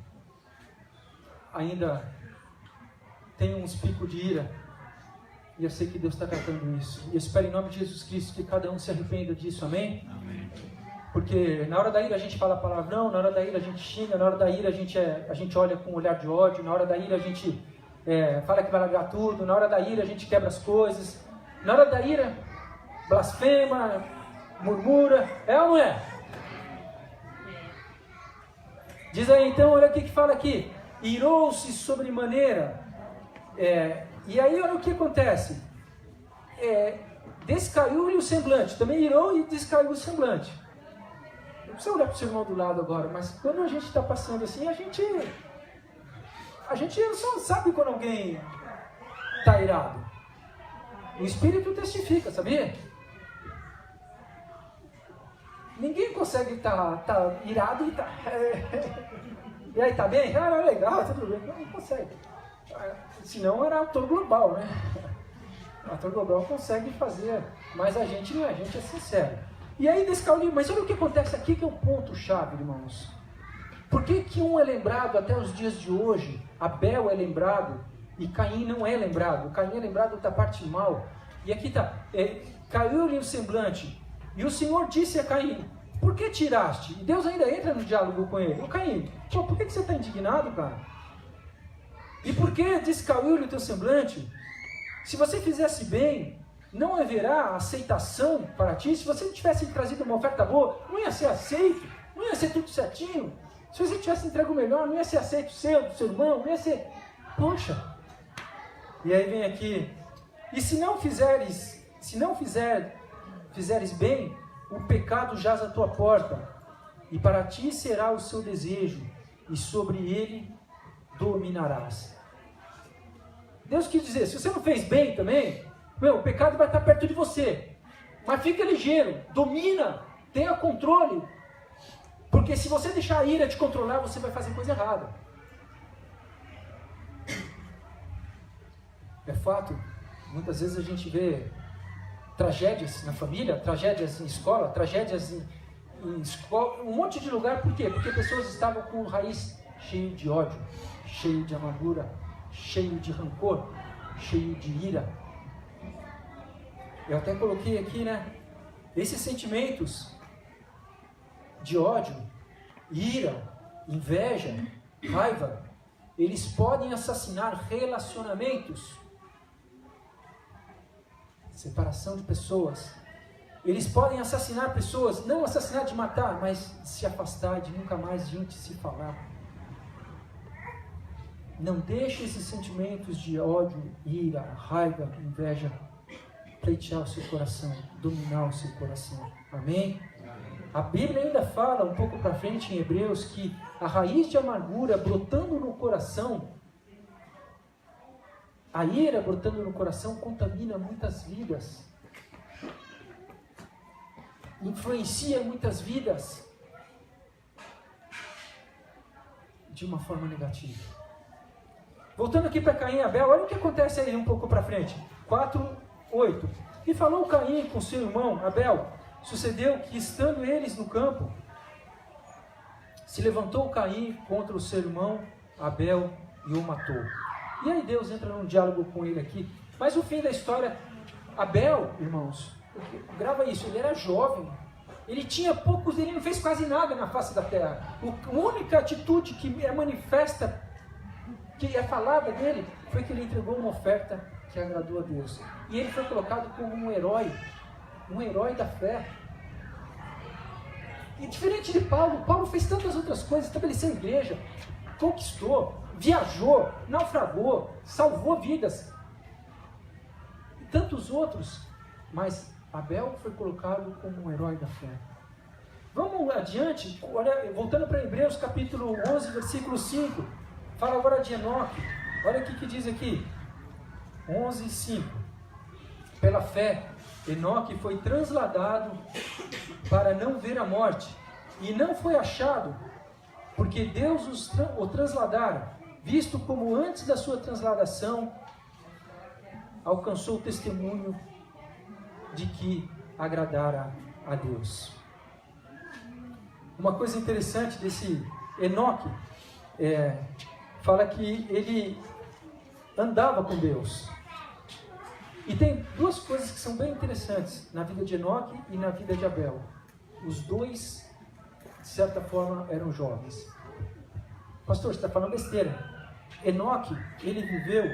ainda tenho uns picos de ira. E eu sei que Deus está tratando isso. E eu espero em nome de Jesus Cristo que cada um se arrependa disso, amém? Amém. Porque na hora da ira a gente fala palavrão, na hora da ira a gente xinga, na hora da ira a gente olha com um olhar de ódio, na hora da ira a gente fala que vai largar tudo, na hora da ira a gente quebra as coisas, na hora da ira blasfema, murmura, é ou não é? Diz aí então, olha o que fala aqui, irou-se sobremaneira, e aí olha o que acontece, descaiu-lhe o semblante, também irou e descaiu o semblante. Não precisa olhar para o seu irmão do lado agora, mas quando a gente está passando assim, a gente só sabe quando alguém está irado. O Espírito testifica, sabia? Ninguém consegue estar irado e e aí, tá bem? Ah, legal, tudo bem. Não consegue. Senão era ator global, né? O ator global consegue fazer, mas a gente não é, a gente é sincero. E aí desse Cauli, mas olha o que acontece aqui que é o ponto-chave, irmãos. Por que um é lembrado até os dias de hoje, Abel é lembrado e Caim não é lembrado? Caim é lembrado da parte mal. E aqui está, caiu-lhe o semblante. E o Senhor disse a Caim, por que tiraste? E Deus ainda entra no diálogo com ele. Ô Caim, por que você está indignado, cara? E por que descaiu-lhe o teu semblante? Se você fizesse bem, não haverá aceitação para ti. Se você tivesse trazido uma oferta boa, não ia ser aceito, não ia ser tudo certinho. Se você tivesse entregue o melhor, não ia ser aceito seu, do seu irmão, não ia ser... Poxa! E aí vem aqui, e se não fizeres bem, o pecado jaz à tua porta, e para ti será o seu desejo, e sobre ele dominarás. Deus quis dizer, se você não fez bem também, o pecado vai estar perto de você. Mas fica ligeiro, domina, tenha controle. Porque se você deixar a ira te controlar, você vai fazer coisa errada. É fato, muitas vezes a gente vê tragédias na família, tragédias em escola, tragédias em escola, um monte de lugar. Por quê? Porque pessoas estavam com raiz cheio de ódio, cheio de amargura, cheio de rancor, cheio de ira. Eu até coloquei aqui, né? Esses sentimentos de ódio, ira, inveja, raiva, eles podem assassinar relacionamentos, separação de pessoas. Eles podem assassinar pessoas, não assassinar de matar, mas se afastar, de nunca mais juntos se falar. Não deixe esses sentimentos de ódio, ira, raiva, inveja pleitear o seu coração, dominar o seu coração. Amém? A Bíblia ainda fala um pouco para frente em Hebreus que a raiz de amargura brotando no coração, a ira brotando no coração contamina muitas vidas, influencia muitas vidas de uma forma negativa. Voltando aqui para Caim e Abel, olha o que acontece aí um pouco para frente. 4:8. E falou Caim com seu irmão Abel. Sucedeu que, estando eles no campo, se levantou Caim contra o seu irmão Abel e o matou. E aí Deus entra num diálogo com ele aqui. Mas o fim da história, Abel, irmãos, grava isso, ele era jovem. Ele tinha poucos, ele não fez quase nada na face da terra. A única atitude que é manifesta, que é falada dele, foi que ele entregou uma oferta que agradou a Deus. E ele foi colocado como um herói da fé. E diferente de Paulo, Paulo fez tantas outras coisas, estabeleceu igreja, conquistou, viajou, naufragou, salvou vidas. E tantos outros, mas Abel foi colocado como um herói da fé. Vamos adiante, olha, voltando para Hebreus capítulo 11, versículo 5, fala agora de Enoque. Olha o que diz aqui, 11:5. Pela fé, Enoque foi transladado para não ver a morte, e não foi achado, porque Deus o transladara, visto como antes da sua transladação alcançou o testemunho de que agradara a Deus. Uma coisa interessante desse Enoque, fala que ele andava com Deus. E tem duas coisas que são bem interessantes na vida de Enoque e na vida de Abel. Os dois, de certa forma, eram jovens. Pastor, você está falando besteira. Enoque, ele viveu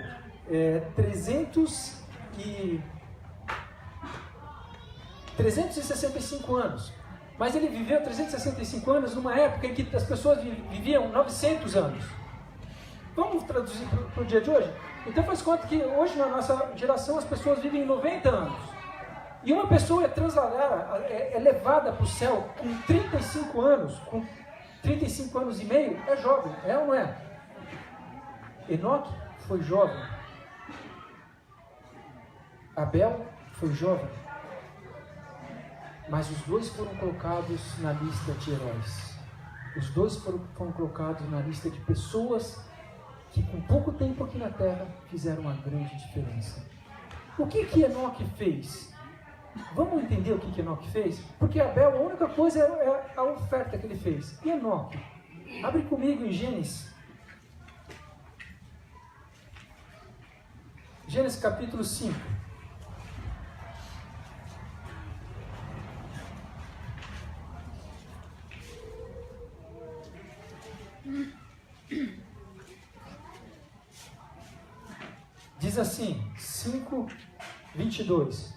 365 anos. Mas ele viveu 365 anos numa época em que as pessoas viviam 900 anos. Vamos traduzir para o dia de hoje? Então faz conta que hoje na nossa geração as pessoas vivem 90 anos. E uma pessoa é transladada, é levada para o céu com 35 anos, com 35 anos e meio, é jovem, é ou não é? Enoque foi jovem. Abel foi jovem. mas os dois foram colocados na lista de heróis. Os dois foram colocados na lista de pessoas que com pouco tempo aqui na Terra fizeram uma grande diferença. O que Enoque fez? Vamos entender o que Enoque fez? Porque Abel, a única coisa é a oferta que ele fez. E Enoque? Abre comigo em Gênesis. Gênesis capítulo 5. Diz assim, 5:22.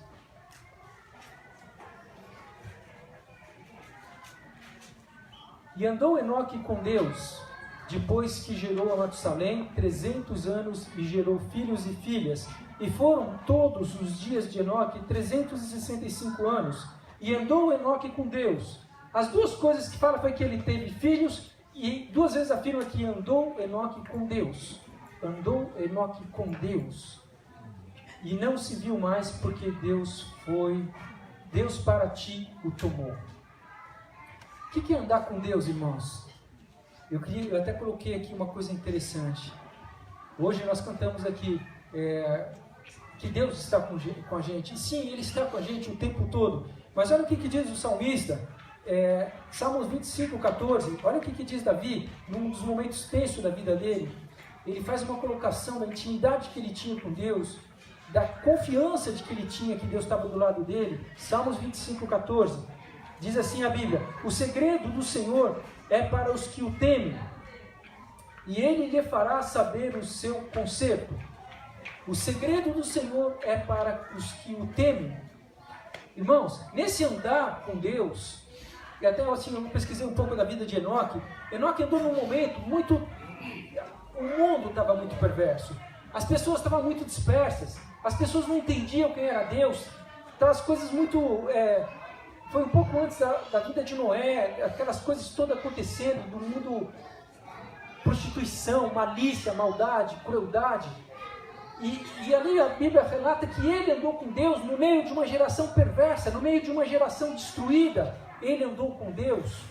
E andou Enoque com Deus, depois que gerou a Matusalém 300 anos e gerou filhos e filhas. E foram todos os dias de Enoque 365 anos. E andou Enoque com Deus. As duas coisas que fala foi que ele teve filhos, e duas vezes afirma que andou Enoque com Deus. Andou Enoque com Deus. E não se viu mais, porque Deus para ti o tomou. O que é andar com Deus, irmãos? Eu até coloquei aqui uma coisa interessante. Hoje nós cantamos aqui que Deus está com a gente. E sim, Ele está com a gente o tempo todo. Mas olha o que diz o salmista. Salmos 25:14. Olha o que diz Davi, num dos momentos tensos da vida dele. Ele faz uma colocação da intimidade que ele tinha com Deus, da confiança de que ele tinha que Deus estava do lado dele. Salmos 25:14. Diz assim a Bíblia: o segredo do Senhor é para os que o temem, e Ele lhe fará saber o seu conserto. O segredo do Senhor é para os que o temem. Irmãos, nesse andar com Deus, e até assim, eu pesquisei um pouco da vida de Enoque. Enoque andou num momento muito... O mundo estava muito perverso. As pessoas estavam muito dispersas. As pessoas não entendiam quem era Deus. Então as coisas muito... Foi um pouco antes da vida de Noé, aquelas coisas todas acontecendo, do mundo, prostituição, malícia, maldade, crueldade. E ali a Bíblia relata que ele andou com Deus no meio de uma geração perversa, no meio de uma geração destruída. Ele andou com Deus.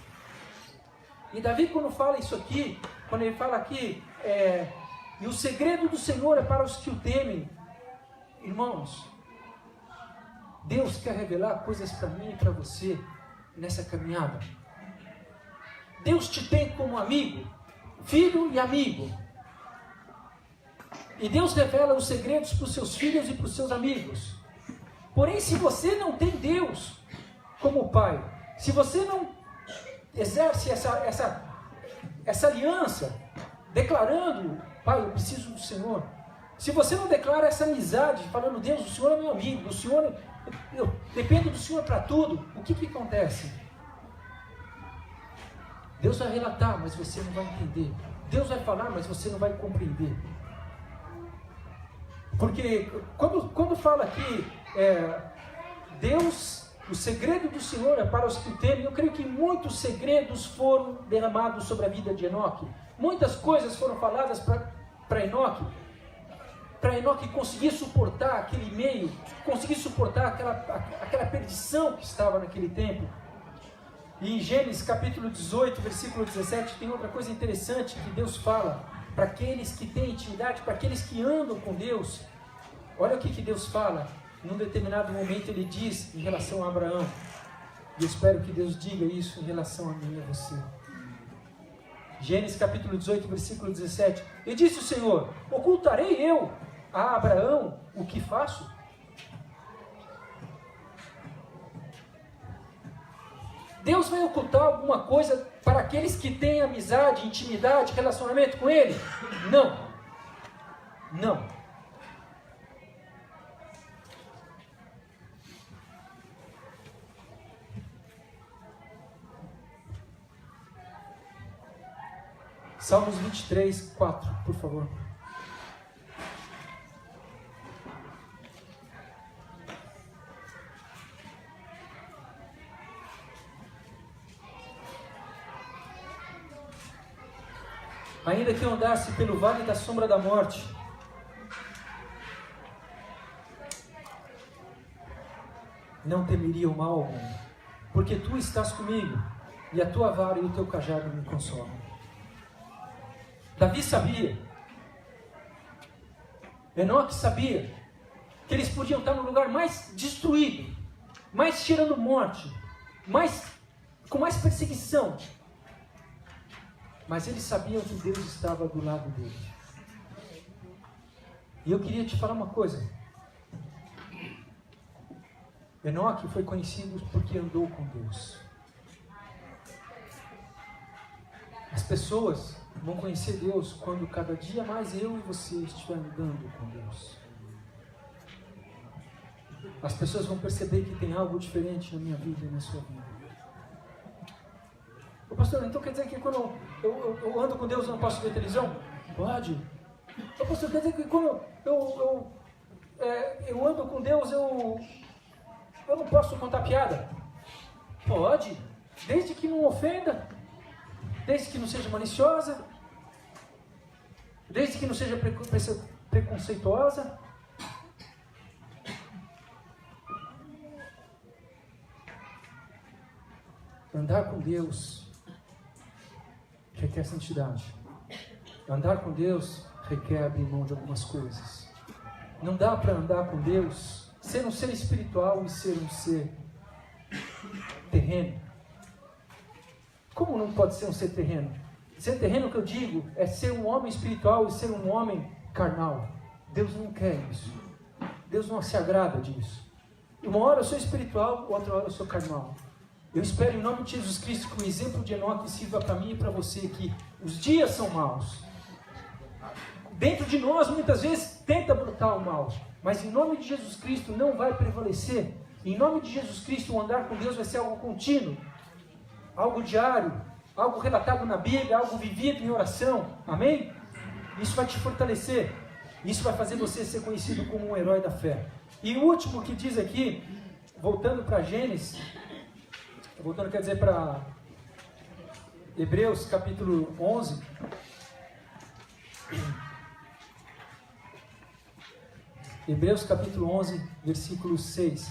E Davi, quando fala isso aqui, quando ele fala aqui, e o segredo do Senhor é para os que o temem. Irmãos, Deus quer revelar coisas para mim e para você nessa caminhada. Deus te tem como amigo, filho e amigo. E Deus revela os segredos para os seus filhos e para os seus amigos. Porém, se você não tem Deus como Pai, se você não exerce essa aliança, declarando: Pai, eu preciso do Senhor. Se você não declara essa amizade, falando: Deus, o Senhor é meu amigo, o Senhor, eu dependo do Senhor para tudo, o que acontece? Deus vai relatar, mas você não vai entender. Deus vai falar, mas você não vai compreender. Porque quando fala aqui, Deus, o segredo do Senhor é para os que o temem, eu creio que muitos segredos foram derramados sobre a vida de Enoque. Muitas coisas foram faladas para Enoque conseguir suportar aquele meio, conseguir suportar aquela perdição que estava naquele tempo. E em Gênesis capítulo 18, versículo 17, tem outra coisa interessante que Deus fala para aqueles que têm intimidade, para aqueles que andam com Deus. Olha o que Deus fala. Num determinado momento ele diz em relação a Abraão, e eu espero que Deus diga isso em relação a mim e a você. Gênesis capítulo 18, versículo 17. E disse o Senhor: ocultarei eu a Abraão o que faço? Deus vai ocultar alguma coisa para aqueles que têm amizade, intimidade, relacionamento com Ele? Não. Não. Salmos 23, 4, por favor. Ainda que eu andasse pelo vale da sombra da morte, não temeria o mal algum, porque tu estás comigo, e a tua vara e o teu cajado me consolam. Davi sabia, Enoque sabia, que eles podiam estar no lugar mais destruído, mais cheirando morte, com mais perseguição. Mas eles sabiam que Deus estava do lado dele. E eu queria te falar uma coisa. Enoque foi conhecido porque andou com Deus. As pessoas vão conhecer Deus quando cada dia mais eu e você estiver andando com Deus. As pessoas vão perceber que tem algo diferente na minha vida e na sua vida. Ô pastor, então quer dizer que quando eu ando com Deus eu não posso ver televisão? Pode. Ô pastor, quer dizer que quando eu ando com Deus eu não posso contar piada? Pode. Desde que não ofenda. Desde que não seja maliciosa. Desde que não seja preconceituosa. Andar com Deus requer santidade. Andar com Deus requer abrir mão de algumas coisas. Não dá para andar com Deus, ser um ser espiritual e ser um ser terreno. Como não pode ser um ser terreno? Ser terreno, que eu digo, é ser um homem espiritual e ser um homem carnal. Deus não quer isso. Deus não se agrada disso. Uma hora eu sou espiritual, outra hora eu sou carnal. Eu espero em nome de Jesus Cristo que o exemplo de Enoque sirva para mim e para você, que os dias são maus. Dentro de nós, muitas vezes, tenta brotar o mal, mas em nome de Jesus Cristo não vai prevalecer. Em nome de Jesus Cristo, o andar com Deus vai ser algo contínuo, algo diário, algo relatado na Bíblia, algo vivido em oração. Amém? Isso vai te fortalecer. Isso vai fazer você ser conhecido como um herói da fé. E o último que diz aqui, voltando para Gênesis, quer dizer para Hebreus capítulo 11. Hebreus capítulo 11, versículo 6.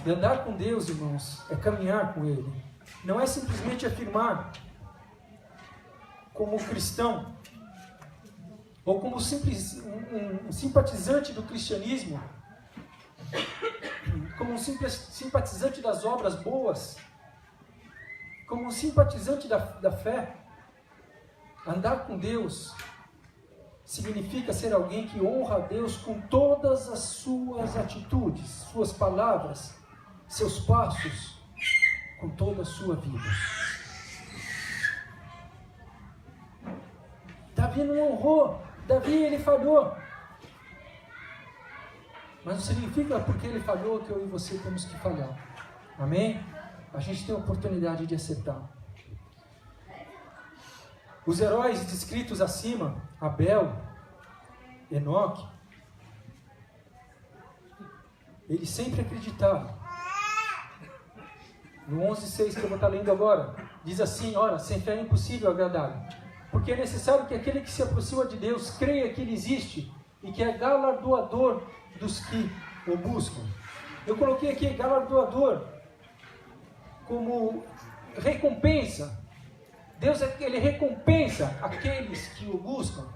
E andar com Deus, irmãos, é caminhar com Ele. Não é simplesmente afirmar como cristão, ou como um simpatizante do cristianismo, como um simples simpatizante das obras boas, como um simpatizante da fé. Andar com Deus significa ser alguém que honra a Deus com todas as suas atitudes, suas palavras, seus passos, com toda a sua vida. Davi não honrou, Davi ele falhou. Mas não significa porque ele falhou que eu e você temos que falhar. Amém? A gente tem a oportunidade de acertar. Os heróis descritos acima, Abel, Enoque, eles sempre acreditaram. No 11:6 que eu vou estar lendo agora, diz assim: ora, sem fé é impossível agradar, porque é necessário que aquele que se aproxima de Deus creia que Ele existe e que é galardoador dos que o buscam. Eu coloquei aqui galardoador como recompensa. Deus, ele recompensa aqueles que o buscam.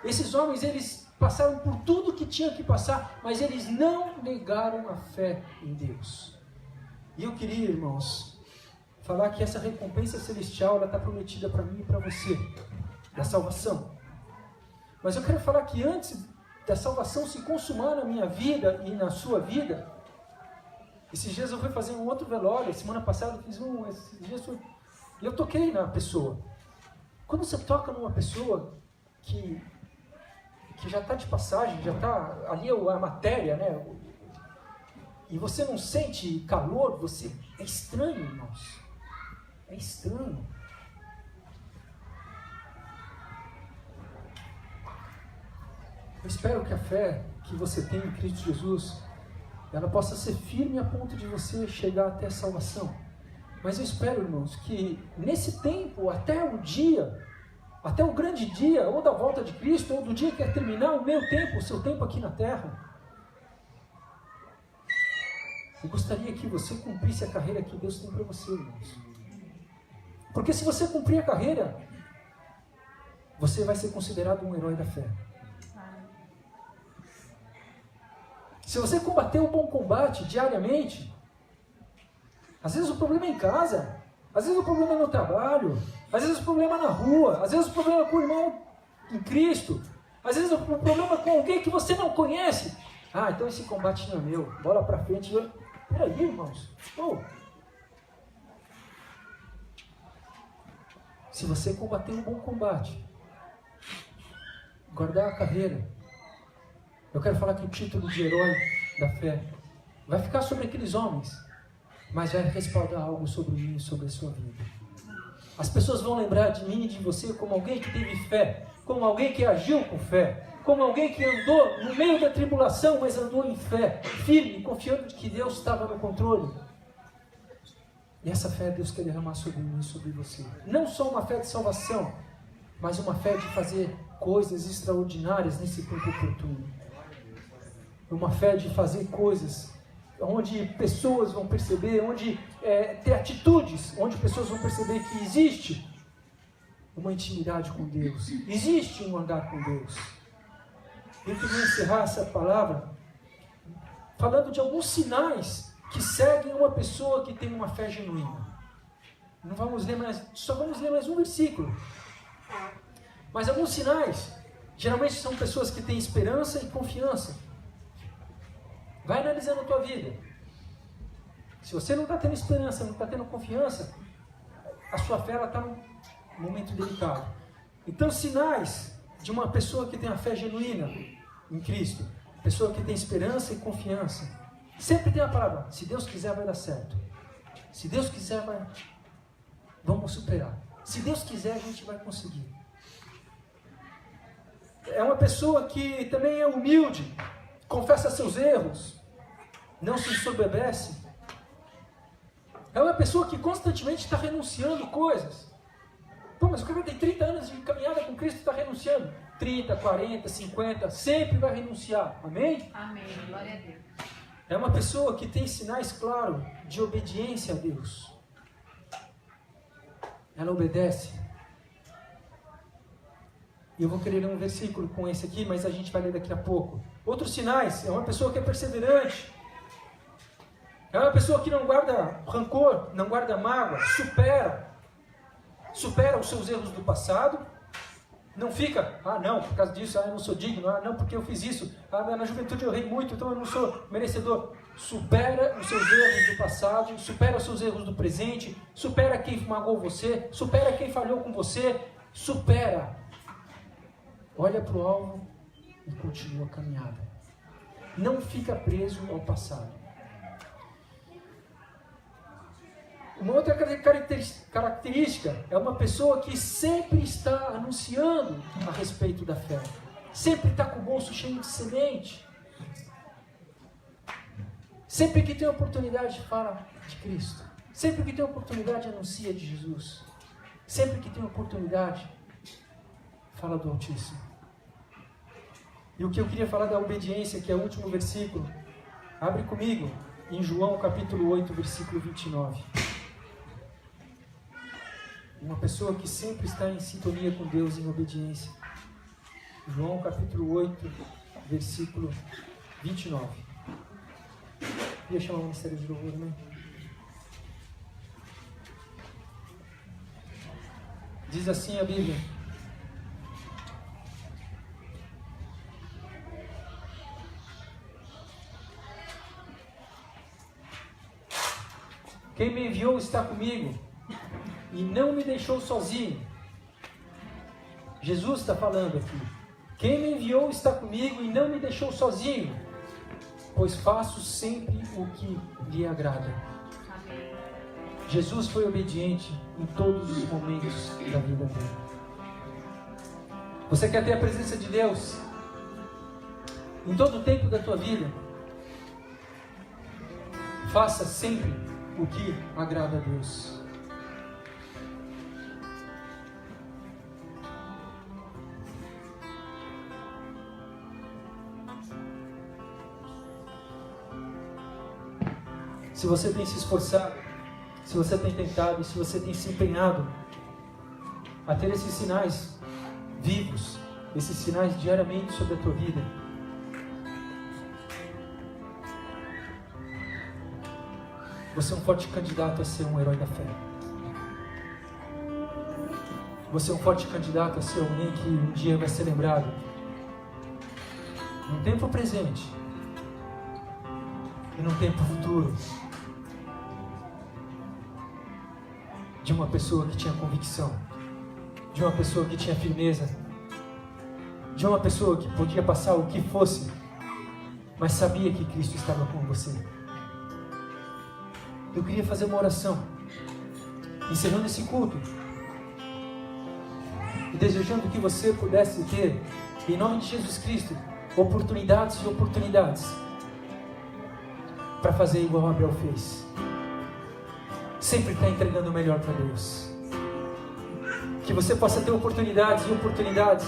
Esses homens, eles passaram por tudo que tinham que passar, mas eles não negaram a fé em Deus. E eu queria, irmãos, falar que essa recompensa celestial, ela está prometida para mim e para você, da salvação. Mas eu quero falar que antes da salvação se consumar na minha vida e na sua vida, esses dias eu fui fazer um outro velório, semana passada eu fiz esses dias e eu toquei na pessoa. Quando você toca numa pessoa que já está de passagem, já está ali a matéria, né? E você não sente calor, é estranho, irmãos. É estranho. Eu espero que a fé que você tem em Cristo Jesus, ela possa ser firme a ponto de você chegar até a salvação. Mas eu espero, irmãos, que nesse tempo, até o grande dia, ou da volta de Cristo, ou do dia que quer terminar o meu tempo, o seu tempo aqui na terra, Eu gostaria que você cumprisse a carreira que Deus tem para você, irmãos. Porque se você cumprir a carreira, você vai ser considerado um herói da fé. Se você combater o bom combate diariamente, às vezes o problema é em casa, às vezes o problema é no trabalho, às vezes o problema é na rua, às vezes o problema é com o irmão em Cristo, às vezes o problema é com alguém que você não conhece. Ah, então esse combate não é meu, bola pra frente. Peraí, irmãos. Se você combater um bom combate, guardar a carreira, eu quero falar que o título de herói da fé vai ficar sobre aqueles homens, mas vai respaldar algo sobre mim e sobre a sua vida. As pessoas vão lembrar de mim e de você como alguém que teve fé, como alguém que agiu com fé, como alguém que andou no meio da tribulação, mas andou em fé, firme, confiando de que Deus estava no controle. E essa fé Deus quer derramar sobre mim e sobre você. Não só uma fé de salvação, mas uma fé de fazer coisas extraordinárias nesse tempo oportuno. Uma fé de fazer coisas onde pessoas vão perceber, onde ter atitudes, onde pessoas vão perceber que existe uma intimidade com Deus, existe um andar com Deus. Eu queria encerrar essa palavra falando de alguns sinais que seguem uma pessoa que tem uma fé genuína. Não vamos ler mais, só vamos ler mais um versículo. Mas alguns sinais, geralmente são pessoas que têm esperança e confiança. Vai analisando a tua vida. Se você não está tendo esperança, não está tendo confiança, a sua fé está num momento delicado. Então, sinais de uma pessoa que tem a fé genuína em Cristo, pessoa que tem esperança e confiança, sempre tem a palavra: se Deus quiser vai dar certo, se Deus quiser vamos superar, se Deus quiser a gente vai conseguir. É uma pessoa que também é humilde, confessa seus erros, não se ensoberbece. É uma pessoa que constantemente está renunciando coisas. Pô, mas o cara tem 30 anos de caminhada com Cristo e está renunciando. 30, 40, 50, sempre vai renunciar. Amém? Amém. Glória a Deus. É uma pessoa que tem sinais claros de obediência a Deus. Ela obedece. E eu vou querer ler um versículo com esse aqui, mas a gente vai ler daqui a pouco. Outros sinais, é uma pessoa que é perseverante. É uma pessoa que não guarda rancor, não guarda mágoa, supera os seus erros do passado. Não fica, não, por causa disso, eu não sou digno, não, porque eu fiz isso, na juventude eu errei muito, então eu não sou merecedor. Supera os seus erros do passado, supera os seus erros do presente, supera quem magoou você, supera quem falhou com você, supera. Olha para o alvo e continua a caminhada. Não fica preso ao passado. Uma outra característica é uma pessoa que sempre está anunciando a respeito da fé. Sempre está com o bolso cheio de semente. Sempre que tem oportunidade fala de Cristo. Sempre que tem oportunidade anuncia de Jesus. Sempre que tem oportunidade fala do Altíssimo. E o que eu queria falar da obediência, que é o último versículo. Abre comigo em João capítulo 8, versículo 29. Uma pessoa que sempre está em sintonia com Deus, em obediência. João capítulo 8, versículo 29. Queria chamar o Ministério de Louvor, né? Diz assim a Bíblia: quem me enviou está comigo e não me deixou sozinho. Jesus está falando aqui. Quem me enviou está comigo e não me deixou sozinho, pois faço sempre o que lhe agrada. Amém. Jesus foi obediente em todos os momentos da vida dele. Você quer ter a presença de Deus em todo o tempo da tua vida? Faça sempre o que agrada a Deus. se você tem se esforçado, se você tem tentado, se você tem se empenhado a ter esses sinais vivos, esses sinais diariamente sobre a tua vida, você é um forte candidato a ser um herói da fé. Você é um forte candidato a ser alguém que um dia vai ser lembrado, num tempo presente e num tempo futuro, de uma pessoa que tinha convicção, de uma pessoa que tinha firmeza, de uma pessoa que podia passar o que fosse, mas sabia que Cristo estava com você. Eu queria fazer uma oração, encerrando esse culto, e desejando que você pudesse ter, em nome de Jesus Cristo, oportunidades e oportunidades para fazer igual Abel fez. Sempre está entregando o melhor para Deus. Que você possa ter oportunidades e oportunidades,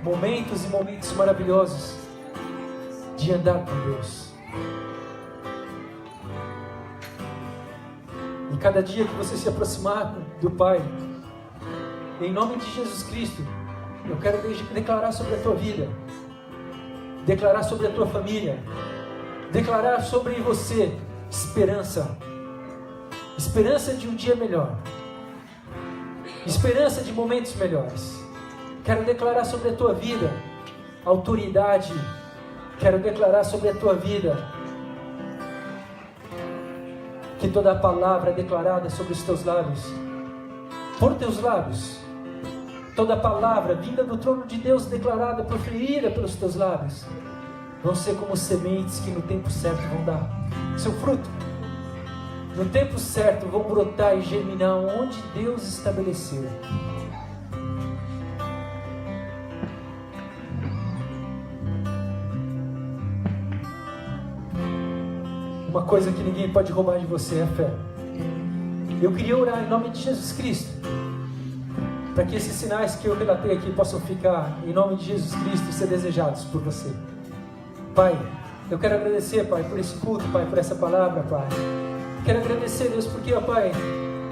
momentos e momentos maravilhosos de andar com Deus. E cada dia que você se aproximar do Pai, em nome de Jesus Cristo, eu quero declarar sobre a tua vida, declarar sobre a tua família, declarar sobre você esperança, esperança de um dia melhor, esperança de momentos melhores. Quero declarar sobre a tua vida autoridade, quero declarar sobre a tua vida que toda a palavra declarada sobre os teus lábios, por teus lábios, toda a palavra vinda do trono de Deus declarada, proferida pelos teus lábios, vão ser como sementes que no tempo certo vão dar seu fruto. No tempo certo vão brotar e germinar onde Deus estabeleceu. Uma coisa que ninguém pode roubar de você é a fé. Eu queria orar em nome de Jesus Cristo, para que esses sinais que eu relatei aqui possam ficar, em nome de Jesus Cristo, e ser desejados por você. Pai, eu quero agradecer, Pai, por esse culto, Pai, por essa palavra, Pai. Quero agradecer, Deus, porque, ó, Pai,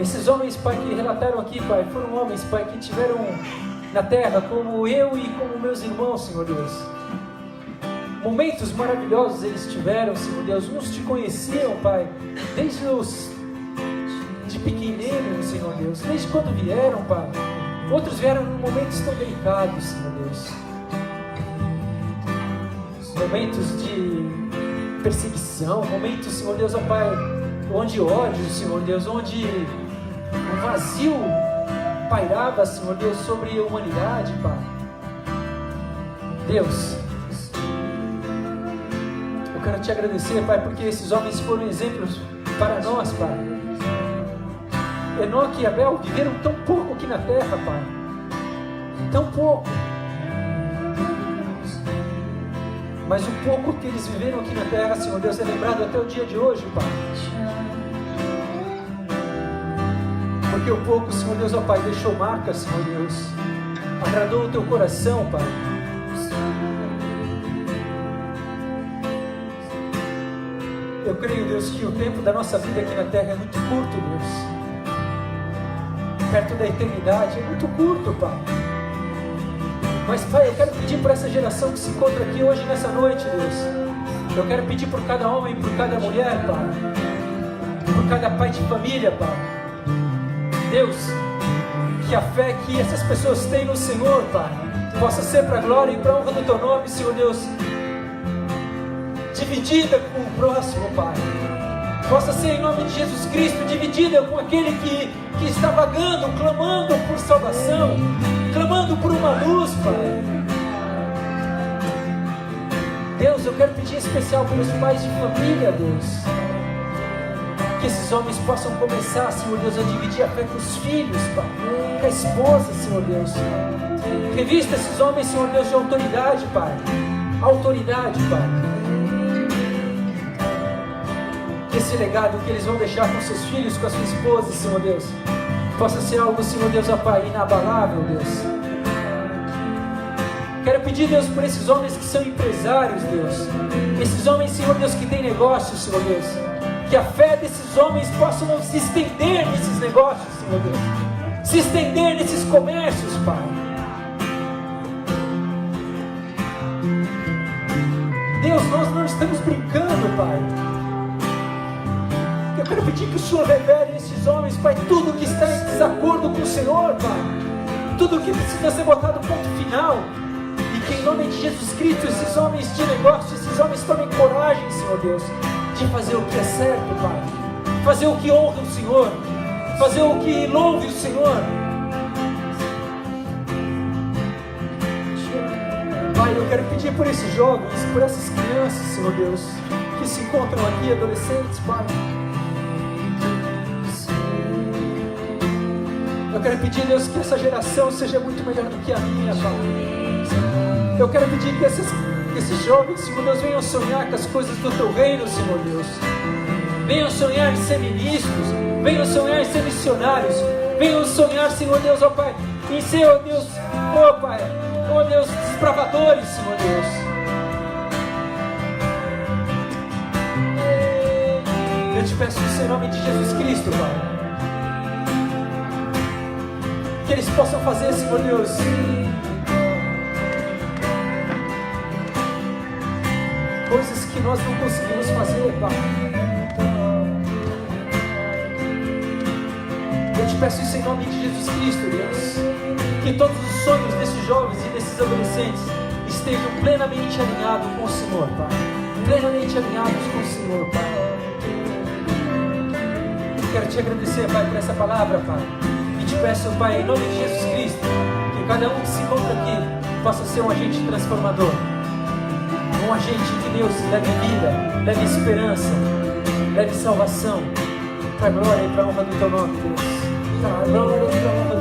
esses homens, Pai, que relataram aqui, Pai, foram homens, Pai, que tiveram na terra, como eu e como meus irmãos, Senhor Deus. Momentos maravilhosos eles tiveram, Senhor Deus. Uns te conheciam, Pai, desde os de pequeninos, Senhor Deus, desde quando vieram, Pai. Outros vieram em momentos tão delicados, Senhor Deus. Momentos de perseguição, momentos, Senhor Deus, ó Pai, onde ódio, Senhor Deus, onde o vazio pairava, Senhor Deus, sobre a humanidade, Pai. Deus, eu quero te agradecer, Pai, porque esses homens foram exemplos para nós, Pai. Enoque e Abel viveram tão pouco aqui na terra, Pai. Tão pouco. Mas o pouco que eles viveram aqui na terra, Senhor Deus, é lembrado até o dia de hoje, Pai. Porque o pouco, Senhor Deus, ó Pai, deixou marcas, Senhor Deus. Agradou o teu coração, Pai. Eu creio, Deus, que o tempo da nossa vida aqui na terra é muito curto, Deus. Perto da eternidade é muito curto, Pai. Mas, Pai, eu quero pedir por essa geração que se encontra aqui hoje, nessa noite, Deus. Eu quero pedir por cada homem, por cada mulher, Pai. Por cada pai de família, Pai. Deus, que a fé que essas pessoas têm no Senhor, Pai, possa ser para a glória e para a honra do Teu nome, Senhor Deus, dividida com o próximo, Pai. Possa ser em nome de Jesus Cristo dividida com aquele que está vagando, clamando por salvação, clamando por uma luz, Pai. Deus, eu quero pedir em especial pelos pais de família, Deus, que esses homens possam começar, Senhor Deus, a dividir a fé com os filhos, Pai, com a esposa, Senhor Deus. Revista esses homens, Senhor Deus, de autoridade, Pai. Autoridade, Pai. Que esse legado que eles vão deixar com seus filhos, com a sua esposa, Senhor Deus, possa ser algo, Senhor Deus, ó Pai, inabalável, Deus. Quero pedir, Deus, por esses homens que são empresários, Deus. Esses homens, Senhor Deus, que têm negócios, Senhor Deus. que a fé desses homens possa se estender nesses negócios, Senhor Deus. Se estender nesses comércios, Pai. Deus, nós não estamos brincando, Pai. Eu quero pedir que o Senhor revele a esses homens, Pai, tudo que está em desacordo com o Senhor, Pai. Tudo que precisa ser botado ponto final. E que em nome de Jesus Cristo, esses homens de negócio, esses homens tomem coragem, Senhor Deus, de fazer o que é certo, Pai. Fazer o que honra o Senhor. Fazer o que louve o Senhor. Pai, eu quero pedir por esses jovens, por essas crianças, Senhor Deus, que se encontram aqui, adolescentes, Pai. Eu quero pedir, Deus, que essa geração seja muito melhor do que a minha, Pai. Eu quero pedir que esses jovens, Senhor Deus, venham sonhar com as coisas do Teu reino, Senhor Deus. Venham sonhar em ser ministros, venham sonhar em ser missionários, venham sonhar, Senhor Deus, ó Pai, em ser, ó Deus, ó Pai, ó Deus, desbravadores, Senhor Deus. Eu te peço isso em nome de Jesus Cristo, Pai. Que eles possam fazer, Senhor Deus, coisas que nós não conseguimos fazer, Pai. Eu te peço isso em nome de Jesus Cristo, Deus. Que todos os sonhos desses jovens e desses adolescentes estejam plenamente alinhados com o Senhor, Pai. Plenamente alinhados com o Senhor, Pai. Quero te agradecer, Pai, por essa palavra, Pai. E te peço, Pai, em nome de Jesus Cristo, que cada um que se encontra aqui possa ser um agente transformador. Um agente que Deus leve vida, leve esperança, leve salvação. Para a glória e para a honra do Teu nome, Deus. Para a glória e para a honra